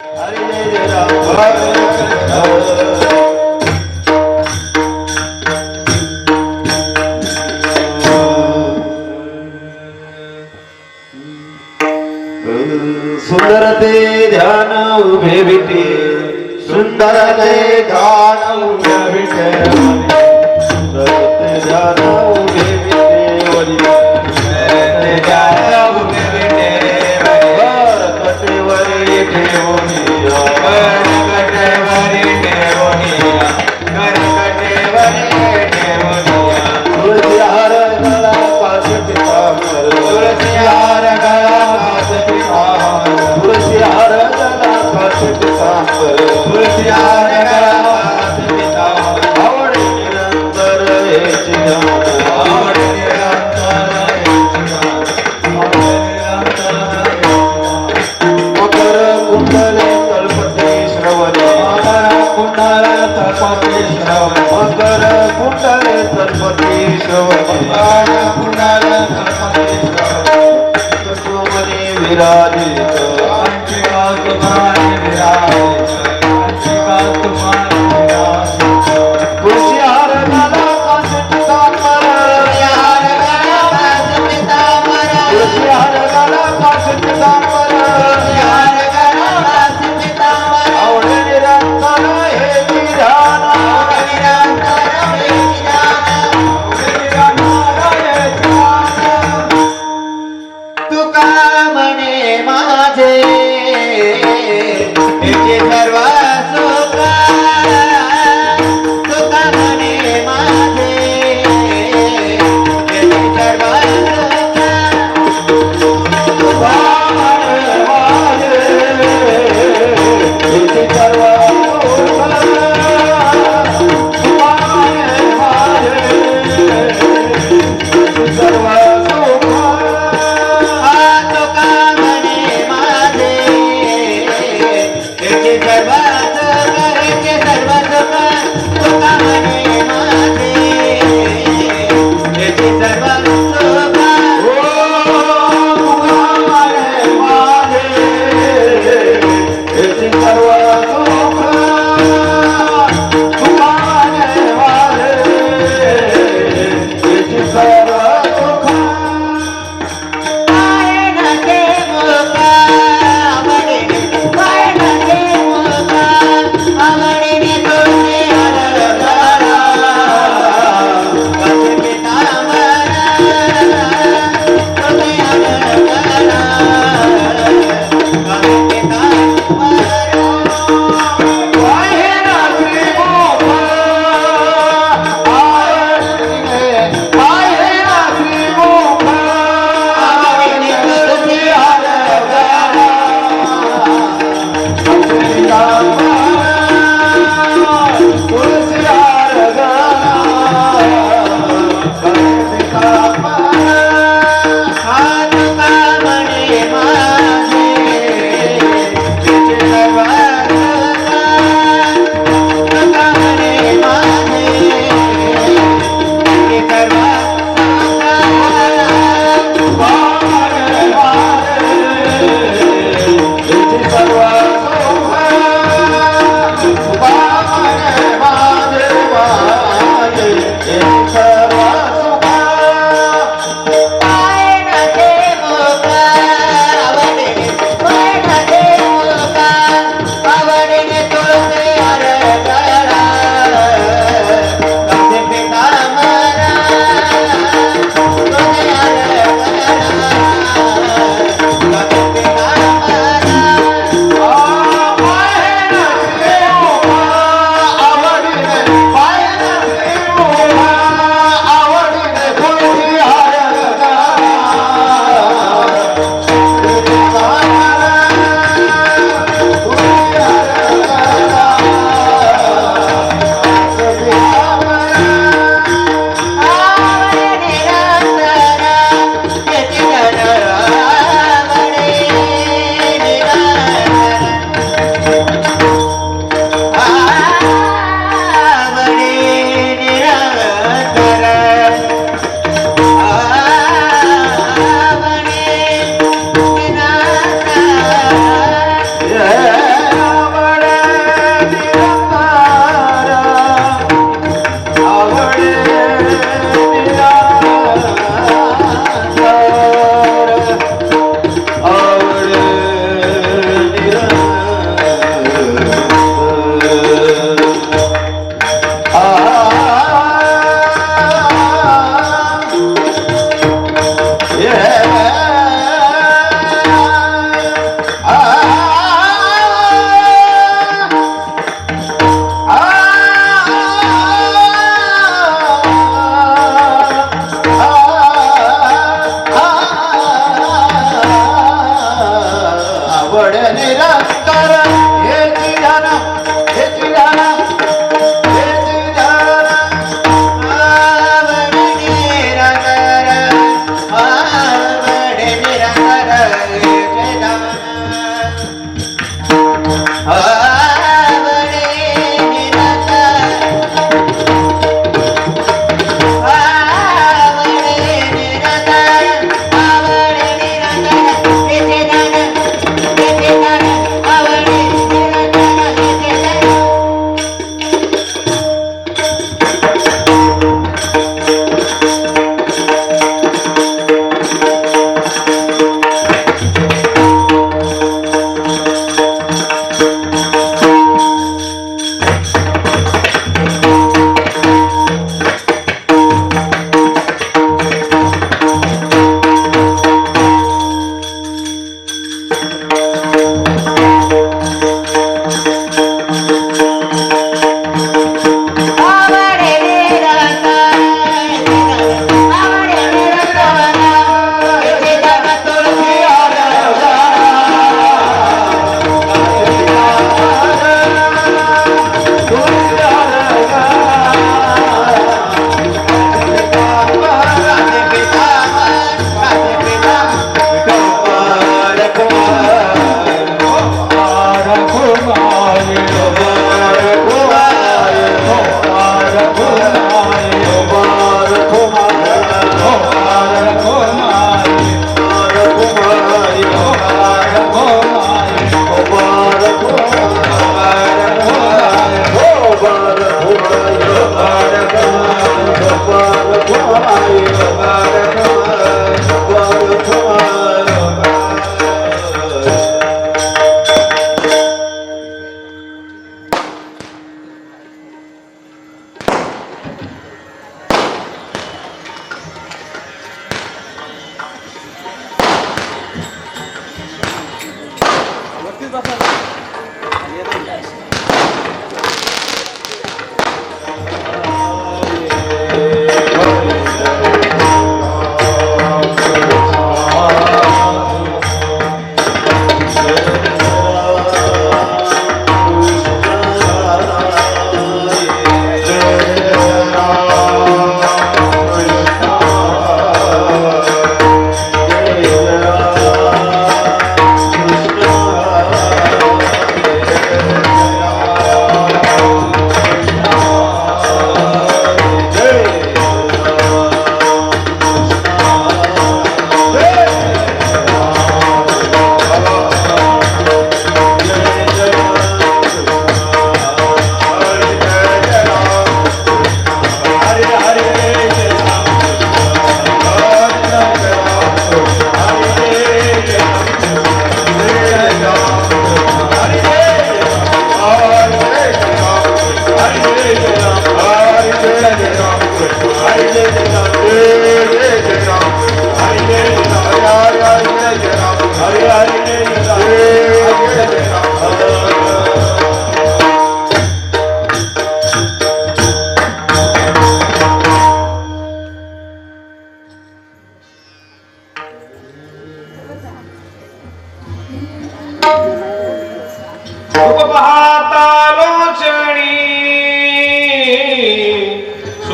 हरे जय राम हरे कृष्ण सुंदर ते ध्यान उभे विटे सुंदर ते ध्यान उभे विटे सुंदर ते ध्यान उभे विटे वरी ते ध्यान उभे विटे कटेवरी ठेवणिया कटेवरी ठेवणिया कटेवरी ठेवणिया तुळसी हार गळा पाच पितांबर तुळसी हार गळा तुळसी हार गळा पाच पितांबर तुळसी हार गळा पाच पितांबर आवड निरंतर हेची ध्यान आवड निरंतर हेची मकर कुंडले तळपते श्रवणे मकर कुंडले तळपते श्रवणे मकर कुंडले तळपते श्रवणे मकर कुंडले तळपते श्रवणे तत्वमने विराजित अंशिका तुम्हारे विराजित अंशिका तुम्हारे विराजित तुळसी हार गळा पाच पितांबर हार गळा पाच पितांबर तुळसी हार गळा पाच पितांबर हार गळा पाच पितांबर आवड निरंतर हे विधान आवड निरंतर हे विधान निरंतर हे विधान तुका म्हणे माझे हे सर्व सुख तुका म्हणे माझे हे सर्व सुख तुका म्हणे माझे हे सर्व सुख तुका म्हणे माझे हे सर्व सुख आवडीने तुळशी हार गळा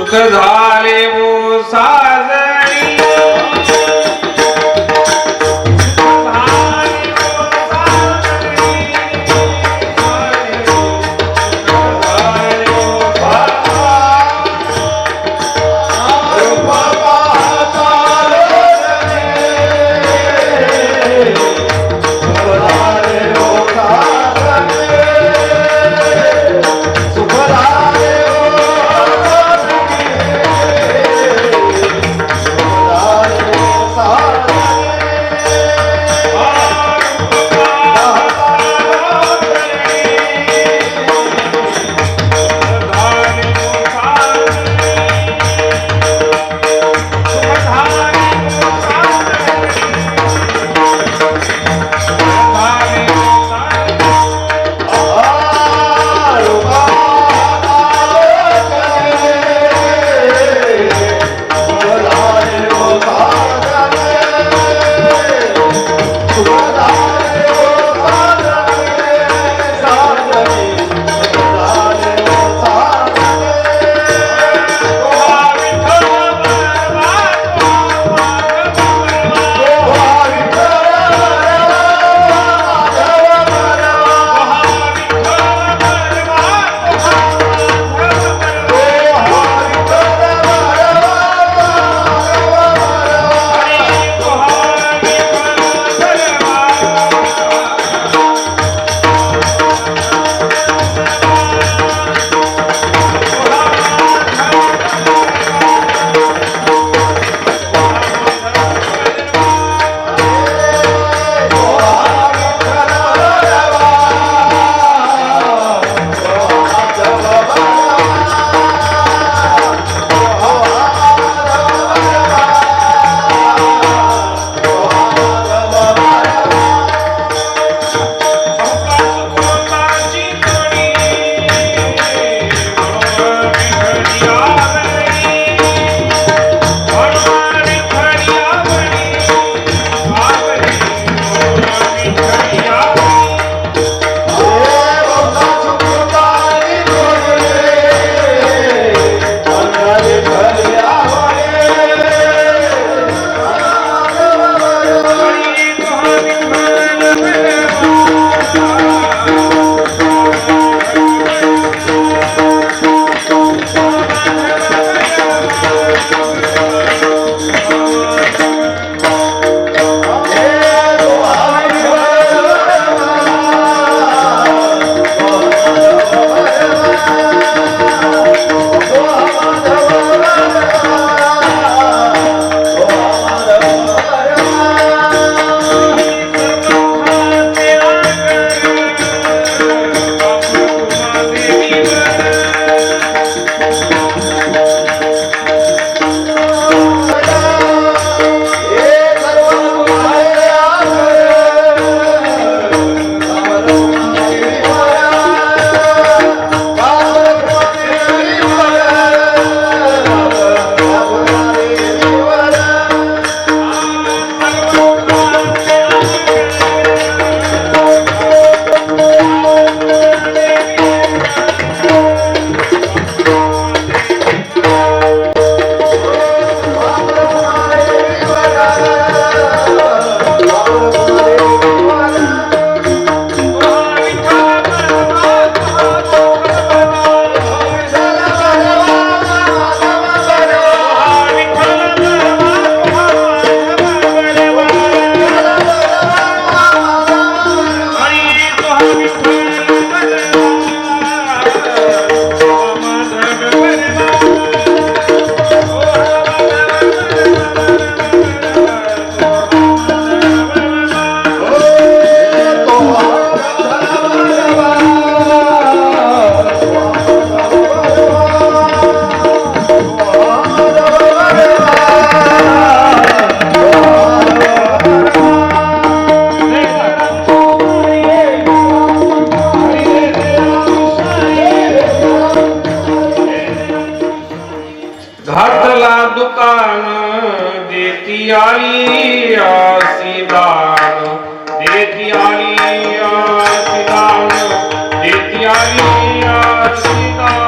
सुख झाले वो साजणी दुकान देती आली आसीदान देती आली आसीदान देती आली आसीदान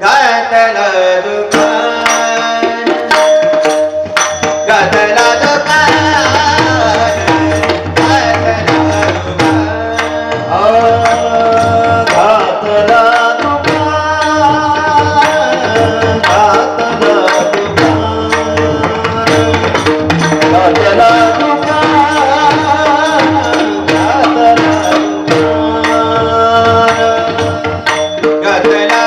घातला दुकान घातला दुकान घातला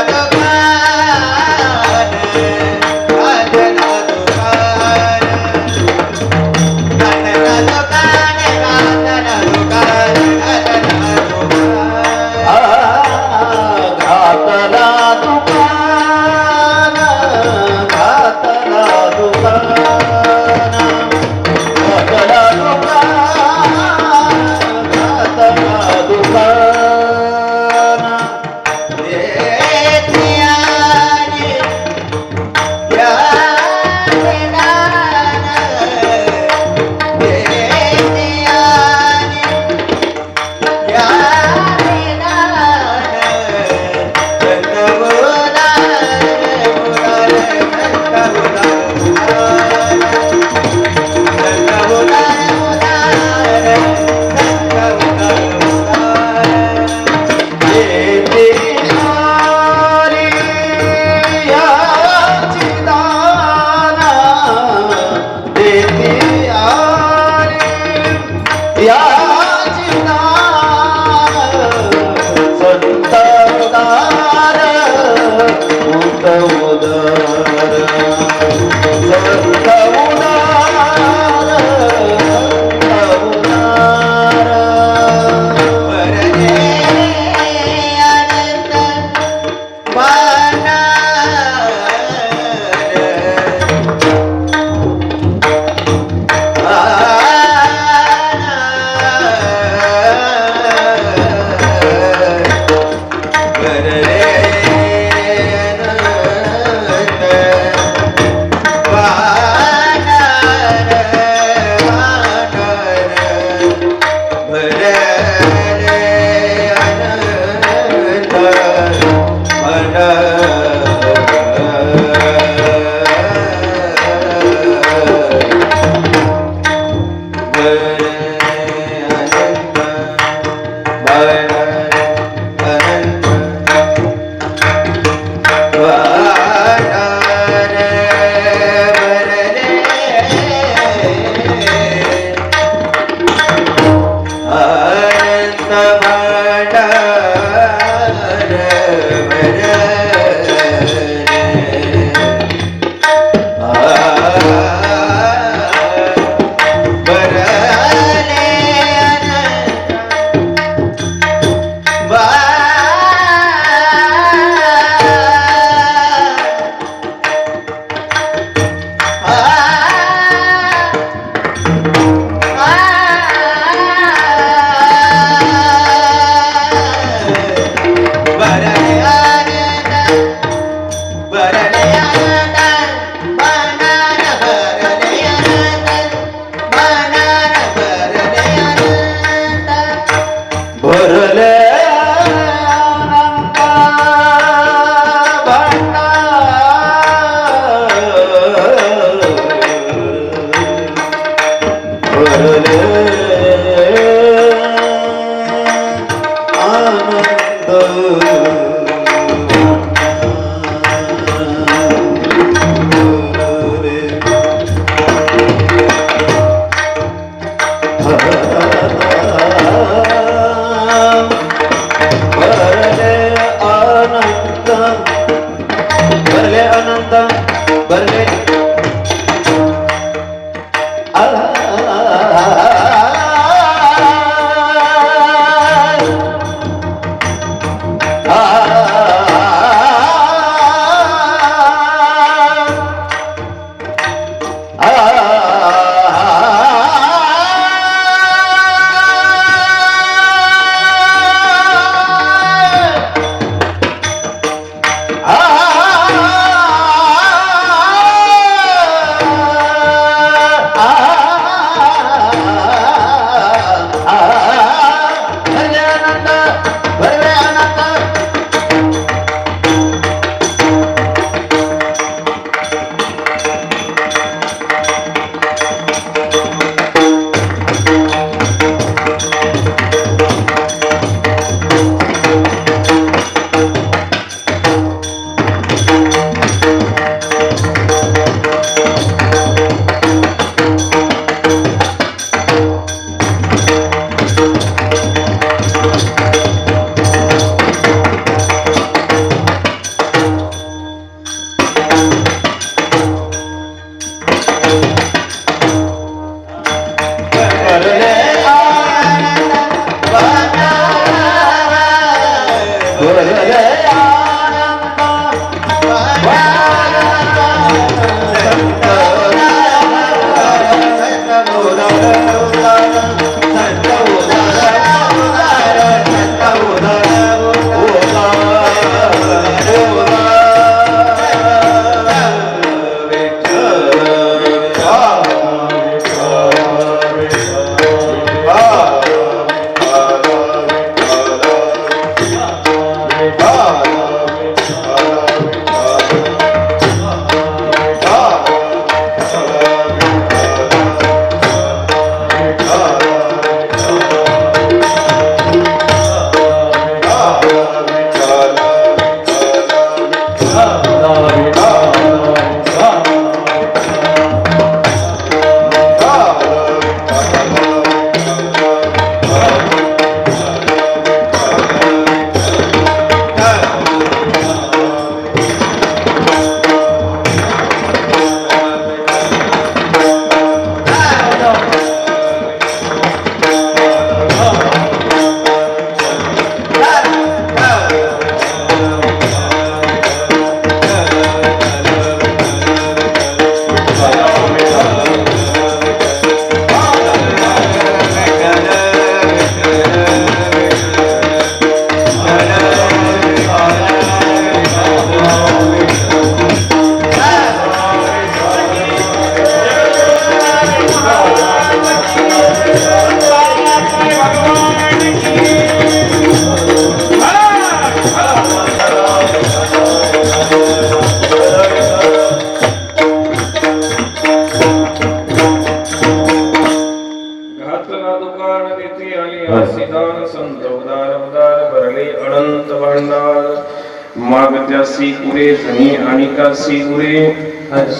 फणी आणि कासी गुरे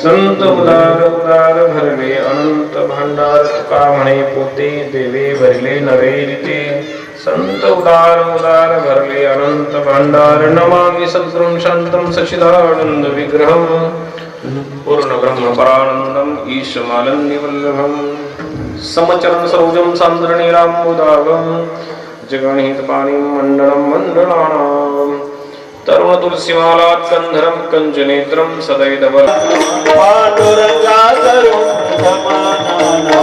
संत उदार उदार भरले अनंत भांडार तुका म्हणे पोते देवे भरले नवे रीते संत उदार उदार भरले अनंत भांडार नमामि सद्गुरुं शांतं सच्चिदानंद विग्रहं पूर्ण ब्रह्म परानंदम ईशमालन्यवल्लभं समचरण सरोजं सान्द्रणीराम्बुदागं जगणहित पाणिं मण्डलं मण्डलानां तरुण तुलसीमालात् कंधरं कंजनेत्रं सदैव पांडुरंगा करो प्रथमानना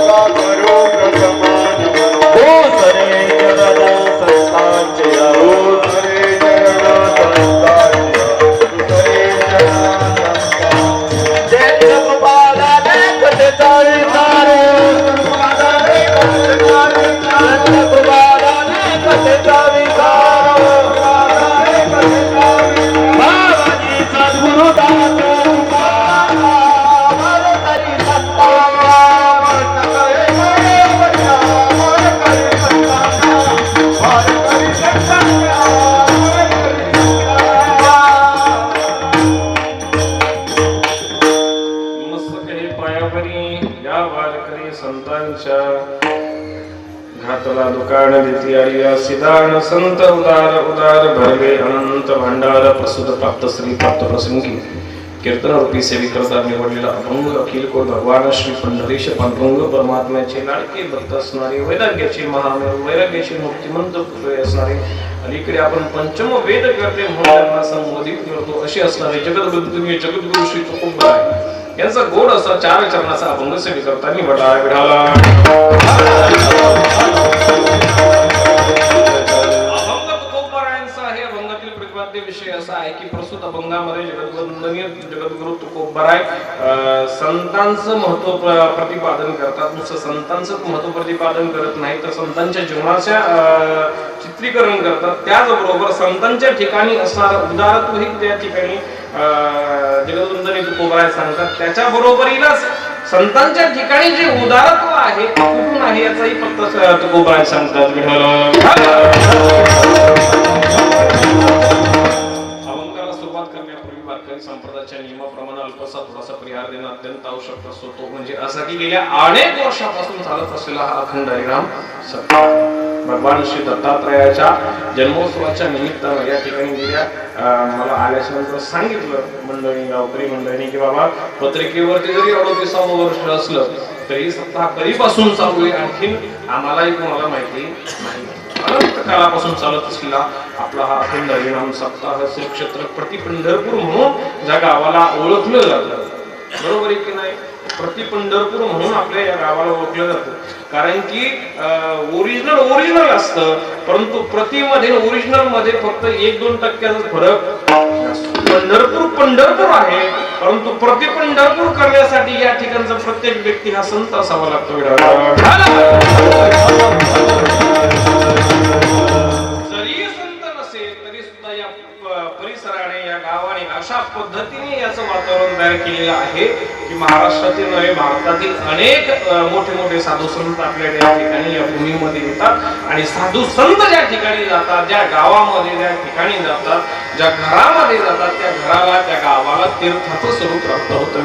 पांडुरंगा करो प्रथमानना हो सरे जगद संतांचे हो सरे जगद संतांचे सरे जगद संतांचे जय जगपाला देखत तारे तारे जगपाला देखत तारे बाबाजी सद्गुरु दाता घातला दुकान देती आलिया सिदान संत उदार उदार भरले अनंत भांडार प्रसूत प्राप्त श्री प्राप्त प्रसंगी कीर्तन रूपी सेवी करता निवडलेला अभंग अखिल कोट भगवान श्री पंढरीश पांडुरंग परमात्म्याचे लाडके भक्त असणारे वैराग्याचे महामेरू वैराग्याचे मुक्तिमंत पुत्र असणारे अलीकडे आपण पंचम वेद करते म्हणून त्यांना संबोधित करतो असे असणारे जगद्गुरु श्री तुकोबराय यांचा गोड असा 4 चरणाचा अभंग सेवी करता निवडला विढाला विषय असा आहे की प्रस्तुत अभंगामध्ये जगद्वंदनीय जगद्गुरु तुकोबराय संतांचं महत्व प्रतिपादन करतात. नुसतं संतांचं महत्व प्रतिपादन करत नाही तर संतांच्या जीवनाच्या चित्रीकरण करतात. त्याचबरोबर संतांच्या ठिकाणी असणारं उदारत्व ही त्या ठिकाणी जगद्वंदनीय तुकोबराय सांगतात. त्याच्या बरोबरीलाच संतांच्या ठिकाणी जे उदारत्व आहे कुठून आहे याचाही फक्त तुकोबराय सांगतात. संप्रदायाच्या नियमाप्रमाणे अल्पसा थोडासा परिहार देणं अत्यंत आवश्यक असतो. तो म्हणजे असा की गेल्या अनेक वर्षापासून चालत असलेला हा अखंड हरिनाम सप्ताह भगवान श्री दत्तात्रयाच्या जन्मोत्सवाच्या निमित्तानं या ठिकाणी गेल्या मला आल्याच्या नंतर सांगितलं मंडळी गावकरी मंडळींनी की बाबा पत्रिकेवरती जरी 38 वर्ष असलं तरी सप्ताह कधीपासून चालू आहे आणखीन आम्हालाही कोणाला माहिती नाही. अनंत काळापासून चालत असलेला आपला हा अखंड हरिनाम सप्ताह श्री क्षेत्र प्रतिपंढरपूर म्हणून ज्या गावाला ओळखलं जातं. बरोबर आहे की नाही? प्रतिपंढरपूर म्हणून आपल्या या गावाला ओळखलं जातं कारण की ओरिजिनल असतं परंतु प्रतिमध्ये ओरिजिनल मध्ये फक्त 1-2% फरक. पंढरपूर आहे परंतु प्रतिपंढरपूर करण्यासाठी या ठिकाणचा प्रत्येक व्यक्ती हा संत असावा लागतो. जरी संत नसेल तरी सुद्धा या परिसराने या गावाने अशा पद्धतीने याचं वातावरण तयार केलेलं आहे की महाराष्ट्रातील नव्हे भारतातील अनेक मोठे मोठे साधू संत आपल्या या ठिकाणी या भूमीमध्ये येतात आणि साधू संत ज्या ठिकाणी जातात ज्या गावामध्ये ज्या ठिकाणी जातात ज्या घरामध्ये जातात त्या घराला त्या गावाला तीर्थाचं स्वरूप प्राप्त होतं.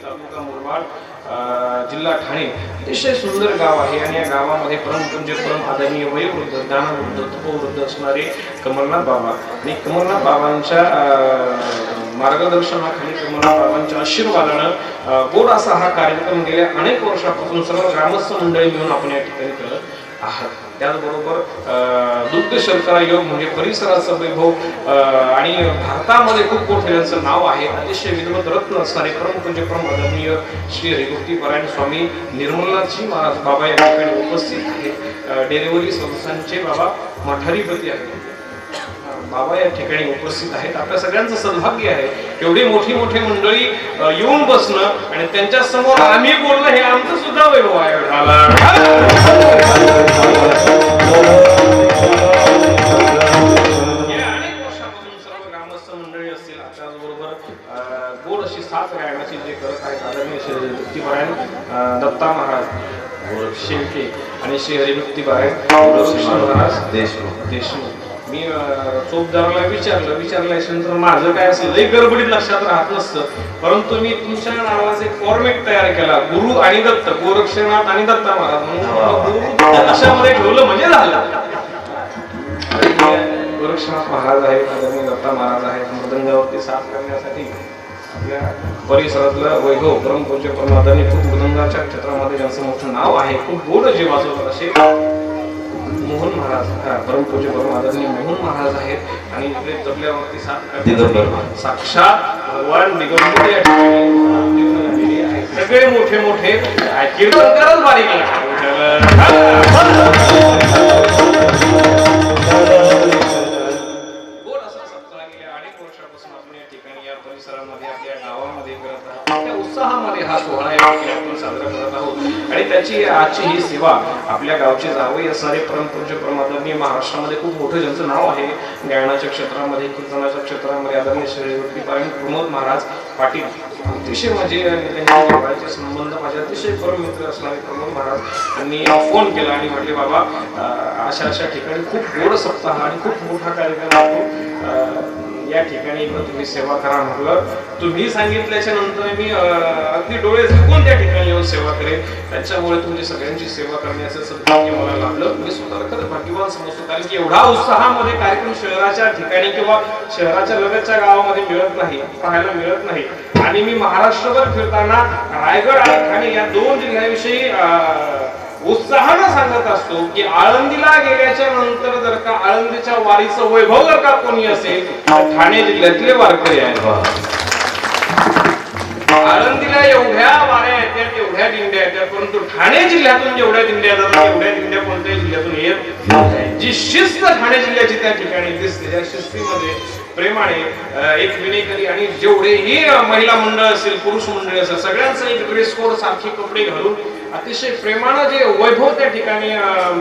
तालुका मुरबाड जिल्हा ठाणे अतिशय सुंदर गाव आहे आणि या गावामध्ये परमपूज्य परम आदरणीय वयोवृद्ध ज्ञानवृद्ध तपोवृद्ध असणारे कमलनाथ बाबा आणि कमलनाथ बाबांच्या मार्गदर्शनाखाली कमलनाथ बाबांच्या आशीर्वादानं गोड असा हा कार्यक्रम गेल्या अनेक वर्षापासून सर्व ग्रामस्थ मंडळी मिळून आपण या ठिकाणी करत आहात. त्याचबरोबर दुग्ध शर्करा योग म्हणजे परिसराचं वैभव आणि भारतामध्ये खूप मोठे यांचं नाव आहे. अतिशय विद्वत रत्न असणारे परमपूज्य परम आदरणीय श्री हरिभक्ती परायण स्वामी निर्मलनाथजी महाराज बाबा या ठिकाणी उपस्थित आहेत. डेरेवरी संस्थांचे बाबा मठाधिपती आहेत. बाबा या ठिकाणी उपस्थित आहेत. आपल्या सगळ्यांचं सौभाग्य आहे एवढी मोठी मंडळी येऊन बसणं आणि त्यांच्या समोर आम्ही बोलणं हे आमचं सुद्धा वैभव आहे. अनेक वर्षापासून सर्व ग्रामस्थ मंडळी असतील त्याचबरोबर गोड अशी साथ राहण्याची जे करत आहेत आदरणीय श्री हरिभक्ती परायण दत्ता महाराज शेळके शरीरवृत्ती पारायण गोरक्षनाथ महाराज देशमुख. देशमुख. मी चौकदाराला विचारल्यानंतर माझं काय असेल लई गडबडीत लक्षात राहत नसतं, परंतु मी तुमच्या नावाचा एक फॉर्मेट तयार केला, गुरु आणि दत्त, गोरक्षनाथ आणि दत्ता महाराज म्हणून गुरु लक्षामध्ये ठेवलं म्हणजे झालं. गोरक्षनाथ महाराज आहेत, आदरणीय दत्ता महाराज आहेत. मृदंगावरती साथ करण्यासाठी आपल्या परिसरातलं वैभव परमपूज्य परमादानी खूप मृदंगाच्या क्षेत्रामध्ये ज्यांचं मोठं नाव आहे, खूप गोड जे वाजवतात असे मोहन महाराज, परमपूज्य परमादानी मोहन महाराज आहेत. आणि इकडे तबल्यावरती साथ करतात साक्षात भगवान दिगंबर या ठिकाणी आहेत. सगळे मोठे मोठे कीर्तनकारच बारीक उत्साहामध्ये हा सोहळा आपण साजरा करत आहोत. आणि त्याची आजची ही सेवा आपल्या गावचे जावई असणारे परमपूज्य परमादानी महाराष्ट्रामध्ये खूप मोठं ज्यांचं नाव आहे गायनाच्या क्षेत्रामध्ये, कीर्तनाच्या क्षेत्रामध्ये आदरणीय शरीरवृत्ती पारायण प्रमोद महाराज पाटील, अतिशय म्हणजे त्यांचे संबंध माझे अतिशय परम मित्र असणारे प्रमोद महाराज यांनी फोन केला आणि म्हटले बाबा अशा ठिकाणी खूप गोड सप्ताह आणि खूप मोठा कार्यक्रम होतो, या ठिकाणी तुम्ही सेवा करा. म्हटलं तुम्ही सांगितल्याच्या नंतर मी अगदी डोळे झाकून त्या ठिकाणी येऊन सेवा करेन. त्याच्यामुळे तुमची सगळ्यांची सेवा करण्याचं सद्भाग्य मला लाभलं. मी स्वतःला खरं भाग्यवान समजतो, कारण की एवढा उत्साहामध्ये कार्यक्रम शहराच्या ठिकाणी किंवा शहराच्या लगतच्या गावामध्ये मिळत नाही, पाहायला मिळत नाही. आणि मी महाराष्ट्रभर फिरताना रायगड आणि ठाणे या दोन जिल्ह्याविषयी उत्साहानं सांगत असतो की आळंदीला गेल्याच्या नंतर जर का आळंदीच्या वारीचं वैभव जर का कोणी असेल तर ठाणे जिल्ह्यातले वारकरी आहेत. आळंदीला एवढ्या वाऱ्या येतात, एवढ्या दिंड्या येतात, परंतु ठाणे जिल्ह्यातून जेवढ्या दिंड्या जातात तेवढ्या दिंड्या कोणत्याही जिल्ह्यातून येत. जी शिस्त ठाणे जिल्ह्याची त्या ठिकाणी दिसते, त्या शिस्तीमध्ये प्रेमाने एक विनयकरी आणि जेवढेही महिला मंडळ असेल, पुरुष मंडळ असेल, सगळ्यांचं एक ड्रेस कोड सारखे कपडे घालून अतिशय प्रेमानं जे वैभव त्या ठिकाणी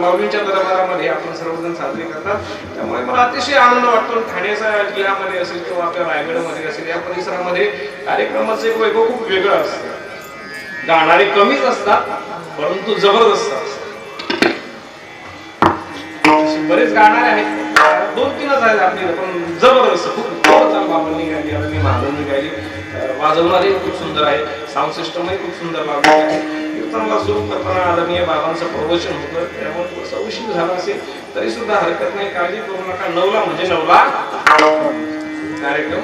माऊलींच्या दरबारामध्ये आपण सर्वजण साजरे करतात. त्यामुळे मला अतिशय आनंद वाटतो. ठाण्याच्या जिल्ह्यामध्ये असेल किंवा आपल्या रायगडमध्ये असेल या परिसरामध्ये कार्यक्रमाचं एक वैभव खूप वेगळं असतं. गाणारे कमीच असतात परंतु जबरदस्त असतात. बरेच गाणारे आहेत, 2-3च आहेत आपली, पण जबरदस्त खूप चाल बाबांनी गायली, आम्ही महाराजांनी गायली. वाजवणारे खूप सुंदर आहे, साऊंड सिस्टमही खूप सुंदर लावलेली आहे. कीर्तनाला सुरू करताना आदरणीय बाबांचं प्रवचन होतं, त्यामुळे थोडंसं उशीर झाला असेल तरी सुद्धा हरकत नाही, काळजी करू नका. 9ला म्हणजे 9ला कार्यक्रम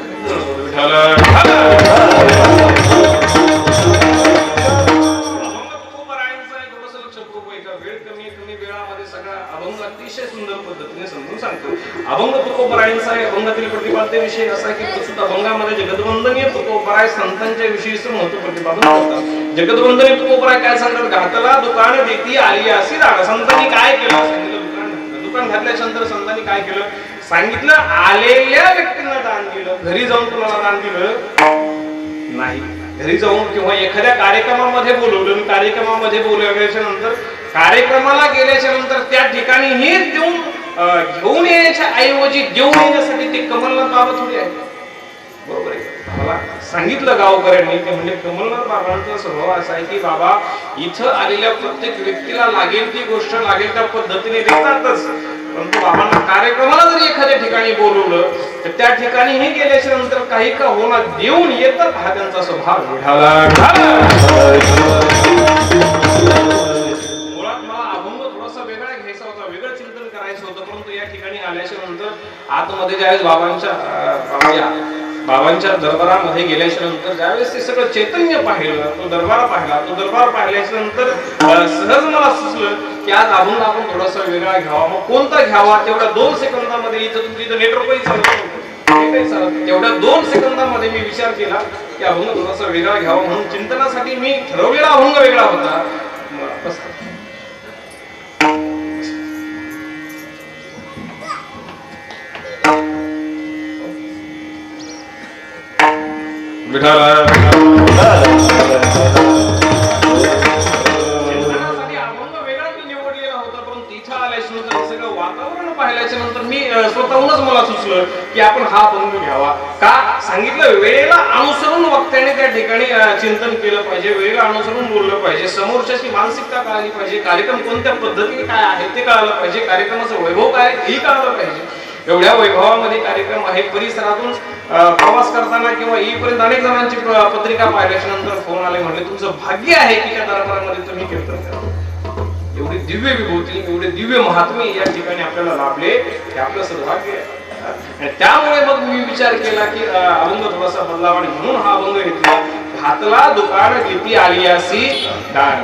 अभंग अतिशय सुंदर पद्धतीने समजून सांगतो. अभंग तुकोबरायांचा अभंगातील प्रतिपाद्याविषयी असा की प्रस्तुत अभंगामध्ये जगदवंदनीय तुकोबराय संतांच्या विषयीचं महत्व प्रतिपादन करतात. जगदवंदनीय तुकोबराय काय सांगतात, घातला दुकान देती आली अशी राड. संतांनी काय केलं सांगितलं, दुकान घातल्याच्या नंतर संतांनी काय केलं सांगितलं, आलेल्या व्यक्तींना दान दिलं. घरी जाऊन तुम्हाला दान दिलं नाही, घरी जाऊन किंवा एखाद्या कार्यक्रमामध्ये बोलवलं, कार्यक्रमामध्ये बोलवल्याच्या नंतर कार्यक्रमाला गेल्याच्या नंतर त्या ठिकाणी हे देऊन घेऊन येण्याच्या ऐवजी देऊन येण्यासाठी ते कमलनाथ बाबा थोडी आहे. बरोबर आहे, मला सांगितलं गावकऱ्यांनी ते म्हणजे कमलनाथ बाबांचा स्वभाव असा आहे की बाबा इथं आलेल्या प्रत्येक व्यक्तीला लागेल ती गोष्ट लागेल त्या पद्धतीने देतातच, परंतु बाबांना कार्यक्रमाला जरी एखाद्या ठिकाणी बोलवलं तर त्या ठिकाणी हे गेल्याच्या नंतर काही का होणार देऊन येतात, हा त्यांचा स्वभाव. मुळात मला अभंग थोडासा वेगळा घ्यायचा होता, वेगळं चिंतन करायचं होतं, परंतु या ठिकाणी आल्याच्या नंतर आतमध्ये ज्यावेळेस बाबांच्या दरबारामध्ये गेल्याच्या नंतर ज्यावेळेस ते सगळं चैतन्य पाहिलं, तो दरबार पाहिला, तो दरबार पाहिल्याच्या नंतर सहज मला सुचलं की आज अभंग आपण थोडासा वेगळा घ्यावा. मग कोणता घ्यावा, तेवढ्या 2 सेकंदामध्ये इथं तुमची इथं नेटवर्कही चालत तेवढ्या 2 सेकंदामध्ये मी विचार केला की अभंग थोडासा वेगळा घ्यावा. म्हणून चिंतनासाठी मी ठरवलेला अभंग वेगळा होता. चिंतनासाठी अभंग वेगळा मी निवडलेला होता, परंतु परंतु इथं आल्याच्या नंतर सगळं वातावरण पाहिल्याच्या नंतर मी स्वतःहूनच मला सुचलं की आपण हा अभंग घ्यावा. का सांगितलं, वेळेला अनुसरून वक्त्याने त्या ठिकाणी चिंतन केलं पाहिजे, वेळेला अनुसरून बोललं पाहिजे, समोरच्याची मानसिकता कळाली पाहिजे, कार्यक्रम कोणत्या पद्धतीने काय आहे ते कळालं पाहिजे, कार्यक्रमाचं वैभव काय हे कळालं पाहिजे. एवढ्या वैभवामध्ये कार्यक्रम आहे. परिसरातून प्रवास करताना किंवा येईपर्यंत अनेक जणांची पत्रिका पाहिल्याच्या नंतर फोन आले, म्हणले तुमचं भाग्य आहे की त्या दरबारामध्ये तुम्ही कीर्तन करा. एवढी दिव्य विभूती, एवढे दिव्य महात्मे या ठिकाणी आपल्याला लाभले, हे आपलं सौभाग्य आहे. आणि त्यामुळे मग मी विचार केला की अभंग थोडासा बदलावा, आणि म्हणून हा अभंग घेतला. घातला दुकान घेतली आली अशी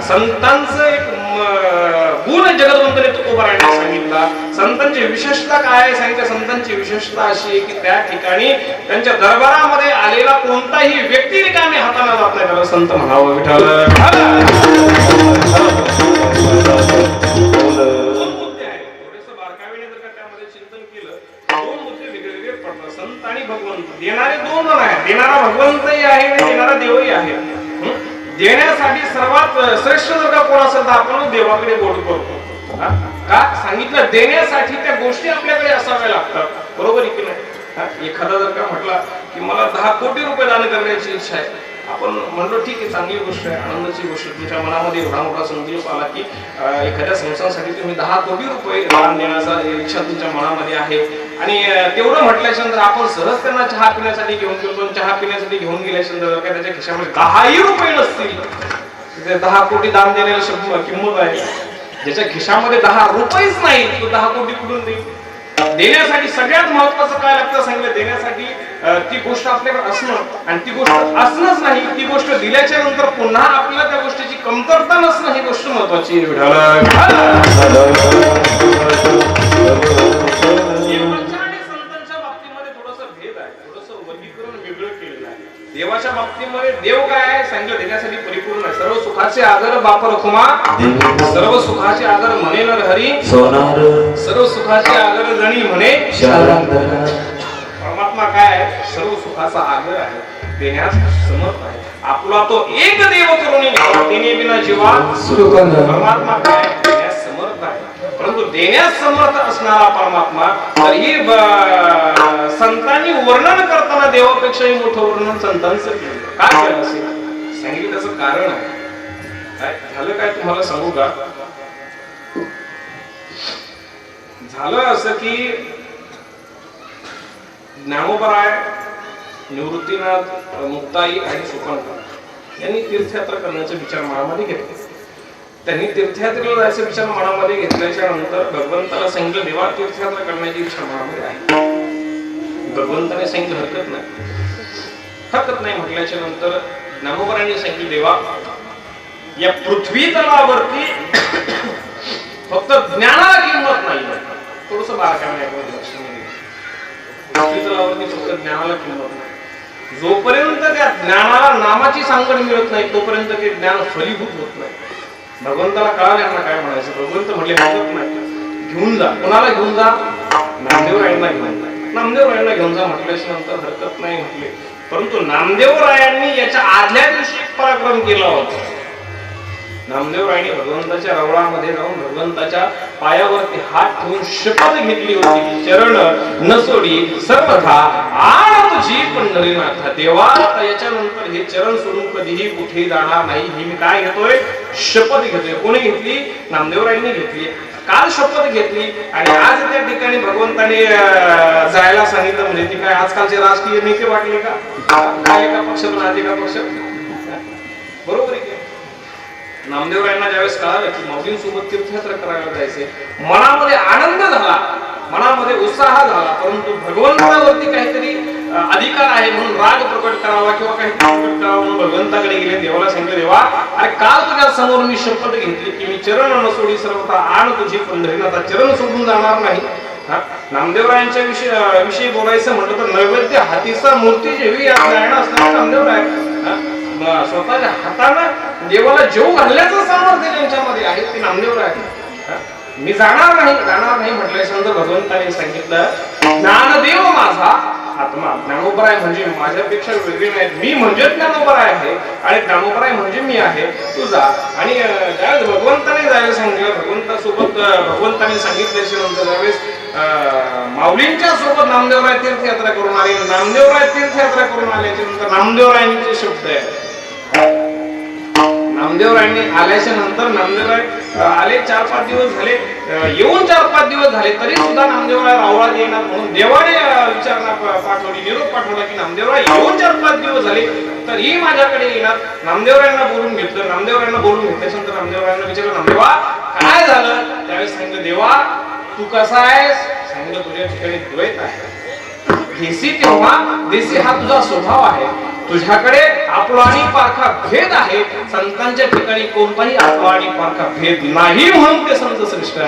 संतांचं एक गुण जगदवंतने तुकोबाराने सांगितला. संतांची विशेषता काय आहे सांगितलं. संतांची विशेषता अशी आहे की त्या ठिकाणी त्यांच्या दरबारामध्ये आलेला कोणताही व्यक्ती रिकामी हाताला जात नाही, त्याला संत म्हणावं. विठ्ठल संत आणि भगवंत देणारे दोन जण आहेत. देणारा भगवंतही आहे आणि देणारा देवही आहे. देण्यासाठी सर्वात श्रेष्ठ जर का कोण असेल तर आपण देवाकडे बोट करतो. का सांगितलं, देण्यासाठी त्या गोष्टी आपल्याकडे असाव्या लागतात. बरोबर आहे की नाही. एखादा जर का म्हटला की मला 10 कोटी रुपये दान करण्याची इच्छा आहे, आपण म्हणलो ठीक आहे, चांगली गोष्ट आहे, आनंदाची गोष्ट. तुमच्या मनामध्ये एवढा मोठा संकल्प आला की एखाद्या संस्थांसाठी तुम्ही 10 कोटी रुपये दान देण्याचा इच्छा तुमच्या मनामध्ये आहे, आणि तेवढं म्हटल्याच्या नंतर आपण सहज त्यांना चहा पिण्यासाठी घेऊन गेलो. चहा पिण्यासाठी घेऊन गेल्याच्या नंतर काय त्याच्या खिशामध्ये 10ही रुपये नसतील, 10 कोटी दान देण्याला किंमत आहे. ज्याच्या खिशामध्ये 10 रुपयेच नाही, तो 10 कोटी कुठून देईल. देण्यासाठी सगळ्यात महत्वाचं काय लागतं सांगितलं. देण्यासाठी ती गोष्ट आपल्याकडे असणं, आणि ती गोष्ट असणंच नाही, ती गोष्ट दिल्याच्या नंतर पुन्हा आपल्याला त्या गोष्टीची कमतरता नसणं ही गोष्ट महत्वाची संतांच्या बाबतीमध्ये थोडासा भेद आहे, थोडंसं वर्गीकरण वेगळं केलेलं आहे. देवाच्या बाबतीमध्ये देव काय आहे सांगितलं, देण्यासाठी परिपूर्ण आहे. सर्व सुखाचे आदर बाप रखुमा, सर्व सुखाचे आदर म्हणे नर हरी सोनार, सर्व सुखाचे आदर जणी म्हणे. परमात्मा काय आहे, सर्व सुखाचा आदर आहे, देण्यास समर्थ आहे. आपला तो एक देव करून देणे बिना जीवा सुख. परमात्मा काय देण्यास समर्थ आहे, परंतु देण्यास समर्थ असणारा परमात्मा तरीही संतांनी वर्णन करताना देवापेक्षाही मोठं वर्णन संतांचं केलं. काय केलं असेल सांगितलं, त्याचं कारण आहे. काय झालं काय तुम्हाला सांगू का. झालं असं की ज्ञानोबराय, निवृत्तीनाथ, मुक्ताई आणि सुकंठ यांनी तीर्थयात्रा करण्याचा विचार मनामध्ये घेतला. त्यांनी तीर्थयात्रेला जायचा विचार मनामध्ये घेतल्याच्या नंतर भगवंताला सांगितलं, देवा तीर्थयात्रा करण्याची इच्छा मनामध्ये आहे. भगवंताने सांगितलं हरकत नाही म्हटल्याच्या नंतर ज्ञानोबरायांनी सांगितलं, देवा या पृथ्वी तलावरती फक्त ज्ञानाला किंमत नाही. थोडस बारकाईने पृथ्वी तलावरती फक्त ज्ञानाला किंमत नाही. जोपर्यंत त्या ज्ञानाला नामाची सांगड मिळत नाही तोपर्यंत ते ज्ञान फलीभूत होत नाही. भगवंताला कळालं यांना काय म्हणायचं. भगवंत म्हटले हरकत नाही, घेऊन जा. कोणाला घेऊन जा, नामदेवरायांना घेऊन जा. नामदेवरायांना घेऊन जा म्हटल्याच्या नंतर हरकत नाही म्हटले. परंतु नामदेवरायांनी याच्या आदल्या दिवशी एक पराक्रम केला होता. नामदेवरायांनी भगवंताच्या रवळामध्ये जाऊन भगवंताच्या पायावरती हात ठेवून शपथ घेतली होती की चरण न सोडी सर्वथा आण तुझी पंढरीनाथ. देवा याच्यानंतर हे चरण सोडून कधीही कुठेही जाणार नाही, ही मी काय घेतोय, शपथ घेतोय. कोणी घेतली, नामदेवरायांनी घेतली. काल शपथ घेतली आणि आज त्या ठिकाणी भगवंताने जायला सांगितलं. म्हणजे ती काय आजकालचे राजकीय नेते वाटले का, काय एका पक्षातून आज एका पक्षात. बरोबर आहे. नामदेवरायांना ज्यावेळेस कळालं की माऊलींसोबत तीर्थयात्रा करायला जायचे, मनामध्ये आनंद झाला, मनामध्ये उत्साह झाला. परंतु भगवंतावरती काहीतरी अधिकार आहे म्हणून राग प्रकट करावा किंवा काही प्रकट करावा म्हणून भगवंताकडे गेले. देवाला सांगितलं, देवा अरे काल तुझ्या समोर मी शपथ घेतली की मी चरण न सोडी सर्वथा आण तुझी पंढरीनाथ, चरण सोडून जाणार नाही. नामदेवरायांच्या विषयी बोलायचं म्हटलं तर नैवेद्य हातीचा मूर्ती जेवी असणारे नामदेवराय स्वतःच्या हातानं देवाला जेव घालण्याचं सामर्थ्य ज्यांच्यामध्ये आहे ते नामदेवराय. मी जाणार नाही म्हटल्याच्या नंतर भगवंताने सांगितलं, ज्ञानदेव माझा आत्मा. ज्ञानोबराय म्हणजे माझ्यापेक्षा वेगळी नाही, मी म्हणजे ज्ञानोबराय आहे आणि ज्ञानोबराय म्हणजे मी आहे. तू जा. आणि ज्यावेळेस भगवंताने जायला सांगितलं, भगवंताने सांगितल्याच्या नंतर ज्यावेळेस माऊलींच्या सोबत नामदेवराय तीर्थयात्रा करून आले, नामदेवराय तीर्थयात्रा करून आल्याच्या नंतर नामदेवरायांचे शब्द आहेत. नामदेवरायांनी आल्याच्या नंतर नामदेवराय आले 4-5 दिवस झाले, येऊन 4-5 दिवस झाले तरी सुद्धा नामदेवराय रावळात येणार म्हणून देवाने विचारणा पाठवली, निरोप पाठवला की नामदेवराय येऊन 4-5 दिवस झाले तरी माझ्याकडे येणार. नामदेवरायांना बोलून घेतलं. नामदेवरायांना बोलून घेतल्यानंतर नामदेवरायांना विचारलं, नामदेवा काय झालं? त्यावेळेस सांगितलं, देवा तू कसा आहेस? सांगितलं, तुझ्या ठिकाणी द्वैत आहे. देसी तेव्हा देसी हा तुझा स्वभाव आहे, तुझ्याकडे आपला आणि पारखा भेद आहे. संतांच्या ठिकाणी कोणताही आपला आणि पारखा भेद नाही म्हणून ते संत श्रेष्ठ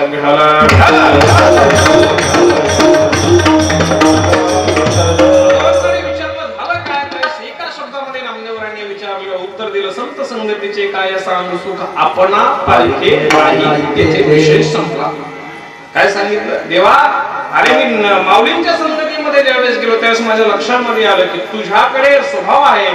एका शब्दामध्ये नामदेवरायांनी विचारलं, उत्तर दिलं, संत संगतीचे काय सांगू सुख आपणा पारखे नाही. त्याचे विशेष संपला. काय सांगितलं? देवा अरे मी माऊलींच्या संगतीमध्ये ज्यावेळेस गेलो त्यावेळेस माझ्या लक्षामध्ये आलं की तुझ्याकडे स्वभाव आहे,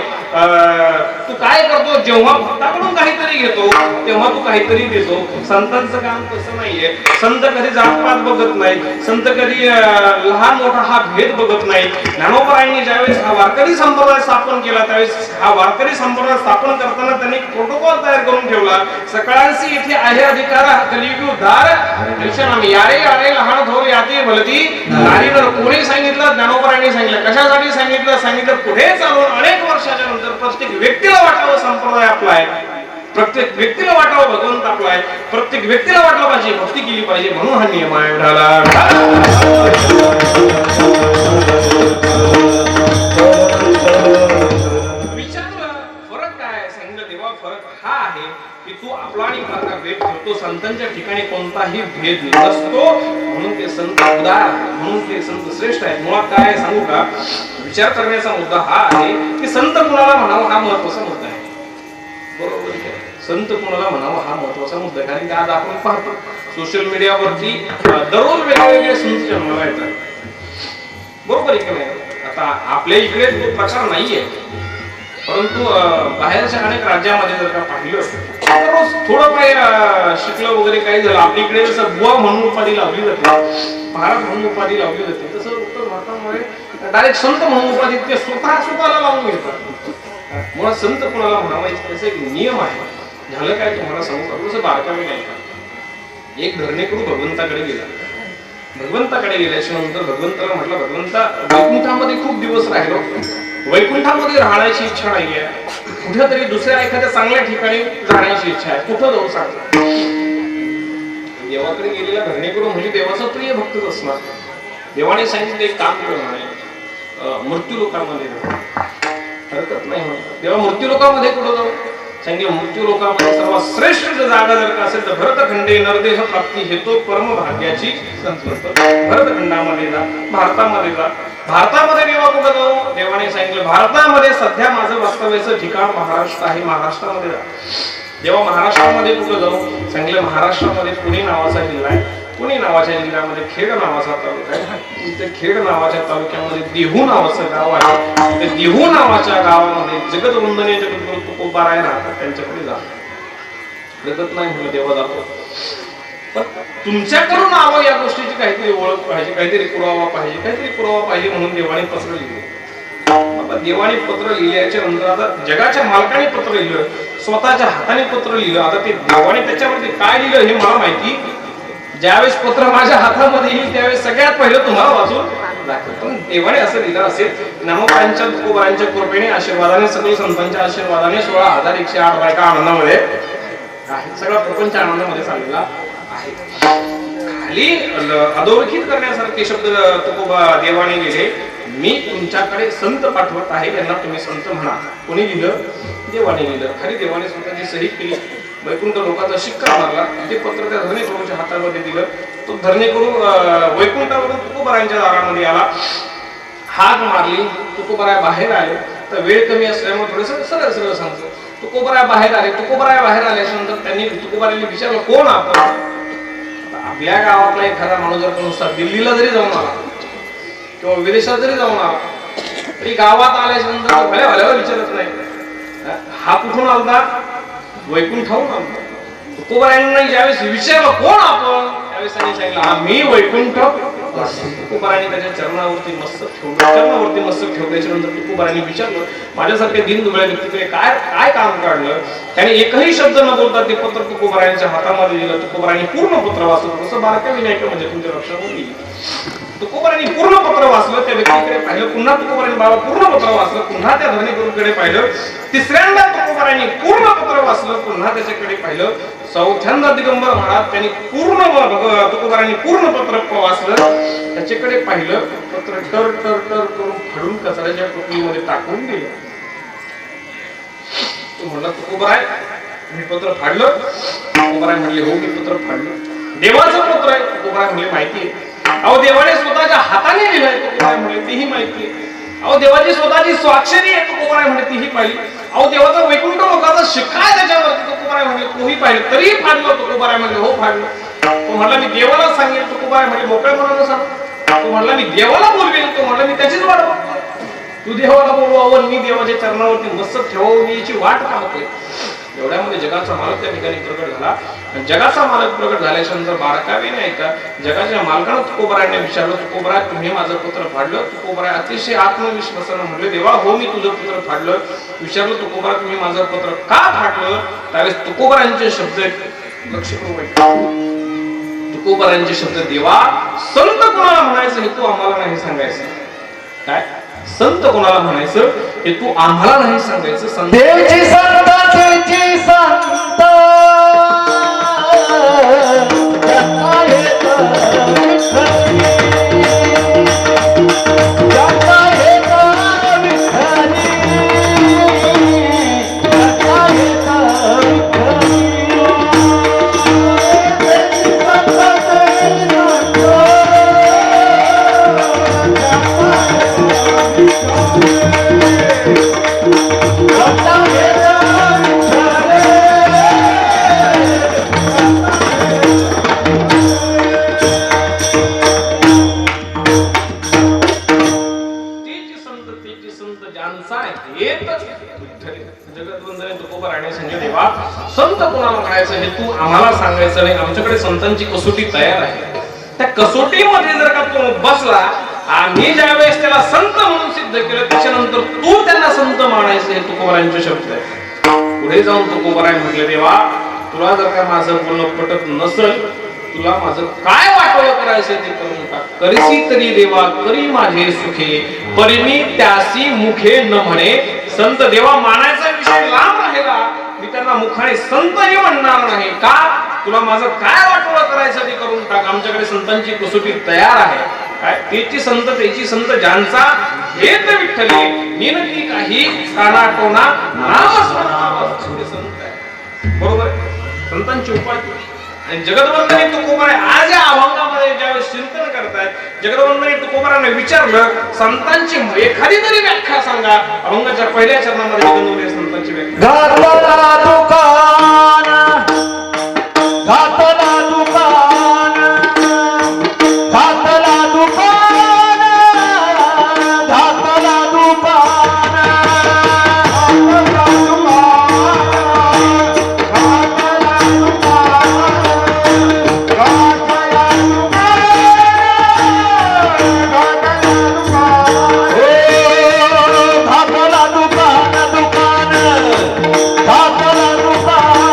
तू काय करतो, जेव्हा भक्ताकडून काहीतरी घेतो तेव्हा तू काहीतरी देतो. संतांचं काम तसं नाहीये. संत कधी जातपात बघत नाही, संत कधी लहान मोठा हा भेद बघत नाही. ज्ञानोबरायांनी ज्यावेळेस हा वारकरी संप्रदाय स्थापन केला त्यावेळेस हा वारकरी संप्रदाय स्थापन करताना त्यांनी प्रोटोकॉल तयार करून ठेवला. सकाळची इथे आहे अधिकार कलियुगी उद्धार आम्ही यारे यारे लहान थोर याती भलती नारीवर. कोणी सांगितलं? ज्ञानोबरायांनी सांगितलं. कशासाठी सांगितलं? सांगितलं पुढे चालून अनेक वर्षाच्या नंतर प्रत्येक व्यक्तीला वाटावं संप्रदाय आपला आहे, प्रत्येक व्यक्तीला वाटावं भगवंत आपला आहे, प्रत्येक व्यक्तीला वाटलं पाहिजे भक्ती केली पाहिजे म्हणून हा नियम आहे. विचारलं फरक काय? सांगितलं देवा फरक हा आहे की तू आपला आणि पारखा भेद ठेवतो, संतांच्या ठिकाणी कोणताही भेद नसतो म्हणून ते संत उदार, म्हणून ते संत श्रेष्ठ आहेत. मुळात काय सांगू का, विचार करण्याचा मुद्दा हा आहे की संत कुणाला म्हणावं हा महत्वाचा मुद्दा आहे. बरोबर, संत कुणाला म्हणावं हा महत्वाचा मुद्दा आहे. कारण की आज आपण पाहतो सोशल मीडियावरती दररोज वेगवेगळे संत जन्माला येतात. बरोबर आहे की नाही? आता आपल्या इकडे तो प्रकार नाहीये, परंतु बाहेरच्या अनेक राज्यामध्ये जर का पाहिलं रोज थोडं काही शिकलं वगैरे काही झालं, आपल्या इकडे जसं बुवा म्हणून उपाधी लावली जाते, महाराज म्हणून उपाधी लावली जाते, तसं उत्तर भारतामध्ये डायरेक्ट संत म्हणून उपाधी ते स्वतःला लावून घेतात. मुळात संत कोणाला म्हणावायचं त्याचा एक नियम आहे. झालं काय तुम्हाला सांगू का, थोडंसं बारकावे नाही का. एक धरणेकरू भगवंताकडे गेला. भगवंताकडे गेल्याच्या नंतर भगवंताला म्हटलं, भगवंता वैकुंठामध्ये खूप दिवस राहिलो, वैकुंठामध्ये राहण्याची इच्छा नाहीये, कुठेतरी दुसऱ्या एखाद्या चांगल्या ठिकाणी जाण्याची इच्छा आहे, कुठं जाऊ सांग. देवाकडे गेलेला धरणेकरू म्हणजे देवाचा प्रिय भक्तच असणार. देवाने सांगितलं एक काम करणार, मृत्यू लोकांमध्ये हरकत नाही म्हणतात. तेव्हा मृत्यू लोकांमध्ये कुठं जाऊ सांगितलं, मृत्यू लोकांमध्ये सर्वात श्रेष्ठ जागा जर का असेल तर भरतखंडे नरदेह प्राप्ती हेतू परम भाग्याची संस्कृत भरतखंडामध्ये जा, भारतामध्ये जा. भारतामध्ये देवा कुठं जाऊ? देवाने सांगितलं भारतामध्ये सध्या माझं वास्तव्याचं ठिकाण महाराष्ट्र आहे, महाराष्ट्रामध्ये जा. जेव्हा महाराष्ट्रामध्ये कुठं जाऊ सांगितलं, महाराष्ट्रामध्ये पुणे नावाचा जिल्हा आहे, पुणे नावाच्या जिल्ह्यामध्ये खेड नावाचा तालुका आहे. तिथे खेड नावाच्या तालुक्यामध्ये देहू नावाचं गाव आहे. त्या देहू नावाच्या गावामध्ये जगतवंदनीय जगद्गुरु तुकोबाराय राहतात, त्यांच्याकडे जा. जगत नाही म्हणलं देवा जातो, पण तुमच्याकडून आव या गोष्टीची काहीतरी ओळख पाहिजे, काहीतरी पुरावा पाहिजे, काहीतरी पुरावा पाहिजे म्हणून देवाने पत्र लिहिलं. आता देवाने पत्र लिहिल्याच्या नंतर आता जगाच्या मालकाने पत्र लिहिलं, स्वतःच्या हाताने पत्र लिहिलं. आता ते देवाने त्याच्यावरती काय लिहिलं हे मला माहिती. ज्यावेळेस पत्र माझ्या हातामध्ये येईल त्यावेळेस सगळ्यात पहिलं तुम्हाला वाचून दाखव. पण देवाने असं लिहिलं असेल, नामकांच्या तुकोबारांच्या कृपेने आशीर्वादाने सकल संतांच्या आशीर्वादाने 16,108 बायका आनंदामध्ये आहे. सगळा प्रपंच आनंदामध्ये चाललेला आहे. खाली अधोरेखित करण्यासारखे शब्द तुकोबा देवाने लिहिले, मी तुमच्याकडे संत पाठवत आहे, यांना तुम्ही संत म्हणा. कोणी लिहिलं? देवाने लिहिलं. खाली देवाने स्वतःची सही केली, वैकुंठ लोकांचा शिक्का मारला. ते पत्र त्या धरणेकरूच्या हातामध्ये दिलं. तो धरणेकरू वैकुंठावरून तुकोबारायांच्या दारामध्ये आला, हाक मारली, तुकोबाराय बाहेर आले. तर वेळ कमी असल्यामुळे थोडंसं सरळ सरळ सांगतो. तुकोबाराय बाहेर आले. तुकोबाराय बाहेर आल्याच्या नंतर त्यांनी तुकोबारायांनी विचारलं, कोण आपण? आपल्या गावातला एखादा माणूस जर का नुसता दिल्लीला जरी जाऊन आला किंवा विदेशात जरी जाऊन आला तरी गावात आल्याच्या नंतर भल्या भल्यावर विचारत नाही हा कुठून आलता, वैकुंठाहून आलता. तुकोबारायांनी ज्यावेळेस विचारलं कोण आपण, त्यावेळेस त्यांनी सांगितलं मी वैकुंठ. तुकोबारायांनी त्याच्या चरणावरती मस्तक ठेवलं, चरणावरती मस्तक ठेवल्याच्या नंतर तुकोबारायांनी विचारलं माझ्यासारख्या दिनदुबळ्या व्यक्तीकडे काय काय काम काढलं. त्याने एकही शब्द न बोलता ते पत्र तुकोबारायांच्या हातामध्ये दिलं. तुकोबारायांनी पूर्ण पत्र वाचलं. तसं बारका विनायक म्हणजे तुमच्या लक्षात येईल. तुकोबारायांनी पूर्ण पत्र वाचलं, त्या व्यक्तीकडे पाहिलं, पुन्हा तुकोबारायांनी बाबा पूर्ण पत्र वाचलं, पुन्हा त्या धरणीकरूकडे पाहिलं, तिसऱ्यांदा तुकोबारायांनी पूर्ण पत्र वाचलं, पुन्हा त्याच्याकडे पाहिलं, चौथ्यांदा दिगंबर महाराज त्यांनी तुकोबारायांनी पूर्ण पत्र वाचलं, त्याच्याकडे पाहिलं, पत्र टर टर टर करून फाडून कचऱ्याच्या टोपलीमध्ये टाकून दिलं. तो म्हणला तुकोबाराय मी पत्र फाडलं. तुकोबाराय म्हणले हो मी पत्र फाडलं. देवाचं पत्र आहे. तुकोबाराय म्हणले माहिती आहे. अहो देवाने स्वतःच्या हाताने लिहिलंय. तुकोबाराय म्हणले तीही माहिती आहे. अहो देवाची स्वतःची स्वाक्षरी आहे. तुकोबाराय म्हणले तीही पाहिली. अहो देवाचा वैकुंठ लोकांचा शिक्का त्याच्यावरती. तुकोबाराय म्हणले तोही पाहिलं. तरीही फाडलं. तुकोबाराय म्हणले हो फाडलं. तो म्हणला मी देवाला सांगेल. तुकोबाराय म्हणले मोकळ्या मनानं सांग. तो म्हणला मी देवाला बोलवेल. तो म्हणला मी त्याचीच वाट बघतो. तू देवाला बोलवावं, मी देवाच्या चरणावरती मस्तक ठेवावं, मी याची वाट पाहतोय. एवढ्यामध्ये जगाचा मालक त्या ठिकाणी प्रकट झाला. जगाचा मालक प्रकट झाल्याच्या नंतर बारकावे नाही का जगाच्या मालकानं तुकोबारायांनी विचारलं तुकोबाराय तुम्ही माझं पत्र फाडलं. तुकोबाराय अतिशय आत्मविश्वासानं म्हणले देवा हो मी तुझं पत्र फाडलं. विचारलं तुकोबाराय तुम्ही माझं पत्र का फाडलं. त्यावेळेस तुकोबारायांचे शब्द लक्ष करून तुकोबारायांचे शब्द देवा संत कोणाला म्हणायचं हे तू आम्हाला नाही सांगायचं. काय संत कोणाला म्हणायचं हे तू आम्हाला नाही सांगायचं. देवची संत देवची संत संत कोणाला म्हणायचं हे तू आम्हाला सांगायचं नाही. आमच्याकडे संतांची कसोटी तयार आहे. त्या कसोटीमध्ये जर का तू बसला आम्ही ज्या वेळेस त्याला संत म्हणून सिद्ध केलं त्याच्यानंतर तू त्यांना संत मानायचं हे तुकोबारायांचे शब्द आहे. पुढे जाऊन तुकोबाराय म्हटले देवा तुला जर का माझं बोलणं पटत नसेल तुला माझं काय वाटोळं करायचं ते करून टाक. करीसी तरी देवा करी माझे सुखे परिमी त्यासी मुखे न म्हणे. संत देवा मानायचा विषय लांब राहिला. मी त्यांना मुखाने संतही म्हणणार नाही. का तुला माझं काय वाटोळं करायचं ते करून टाक. आमच्याकडे संतांची कसोटी तयार आहे. काय त्याची संत ज्यांचा हेत विठ्ठली निनकी काही काना टोना नाम संत आहे. बरोबर संतांची उपाधी. आणि जगदवंदनी तुकोबाराय आज या अभंगामध्ये ज्यावेळेस चिंतन करतायत जगदवंदनी तुकोबारायांना विचारलं संतांची एखादी तरी व्याख्या सांगा. अभंगाच्या पहिल्या चरणामध्ये जगदवंदनी संतांची व्याख्या घातला दुकान घातला दुकान घातला दुकान घातला दुकान घातला दुकान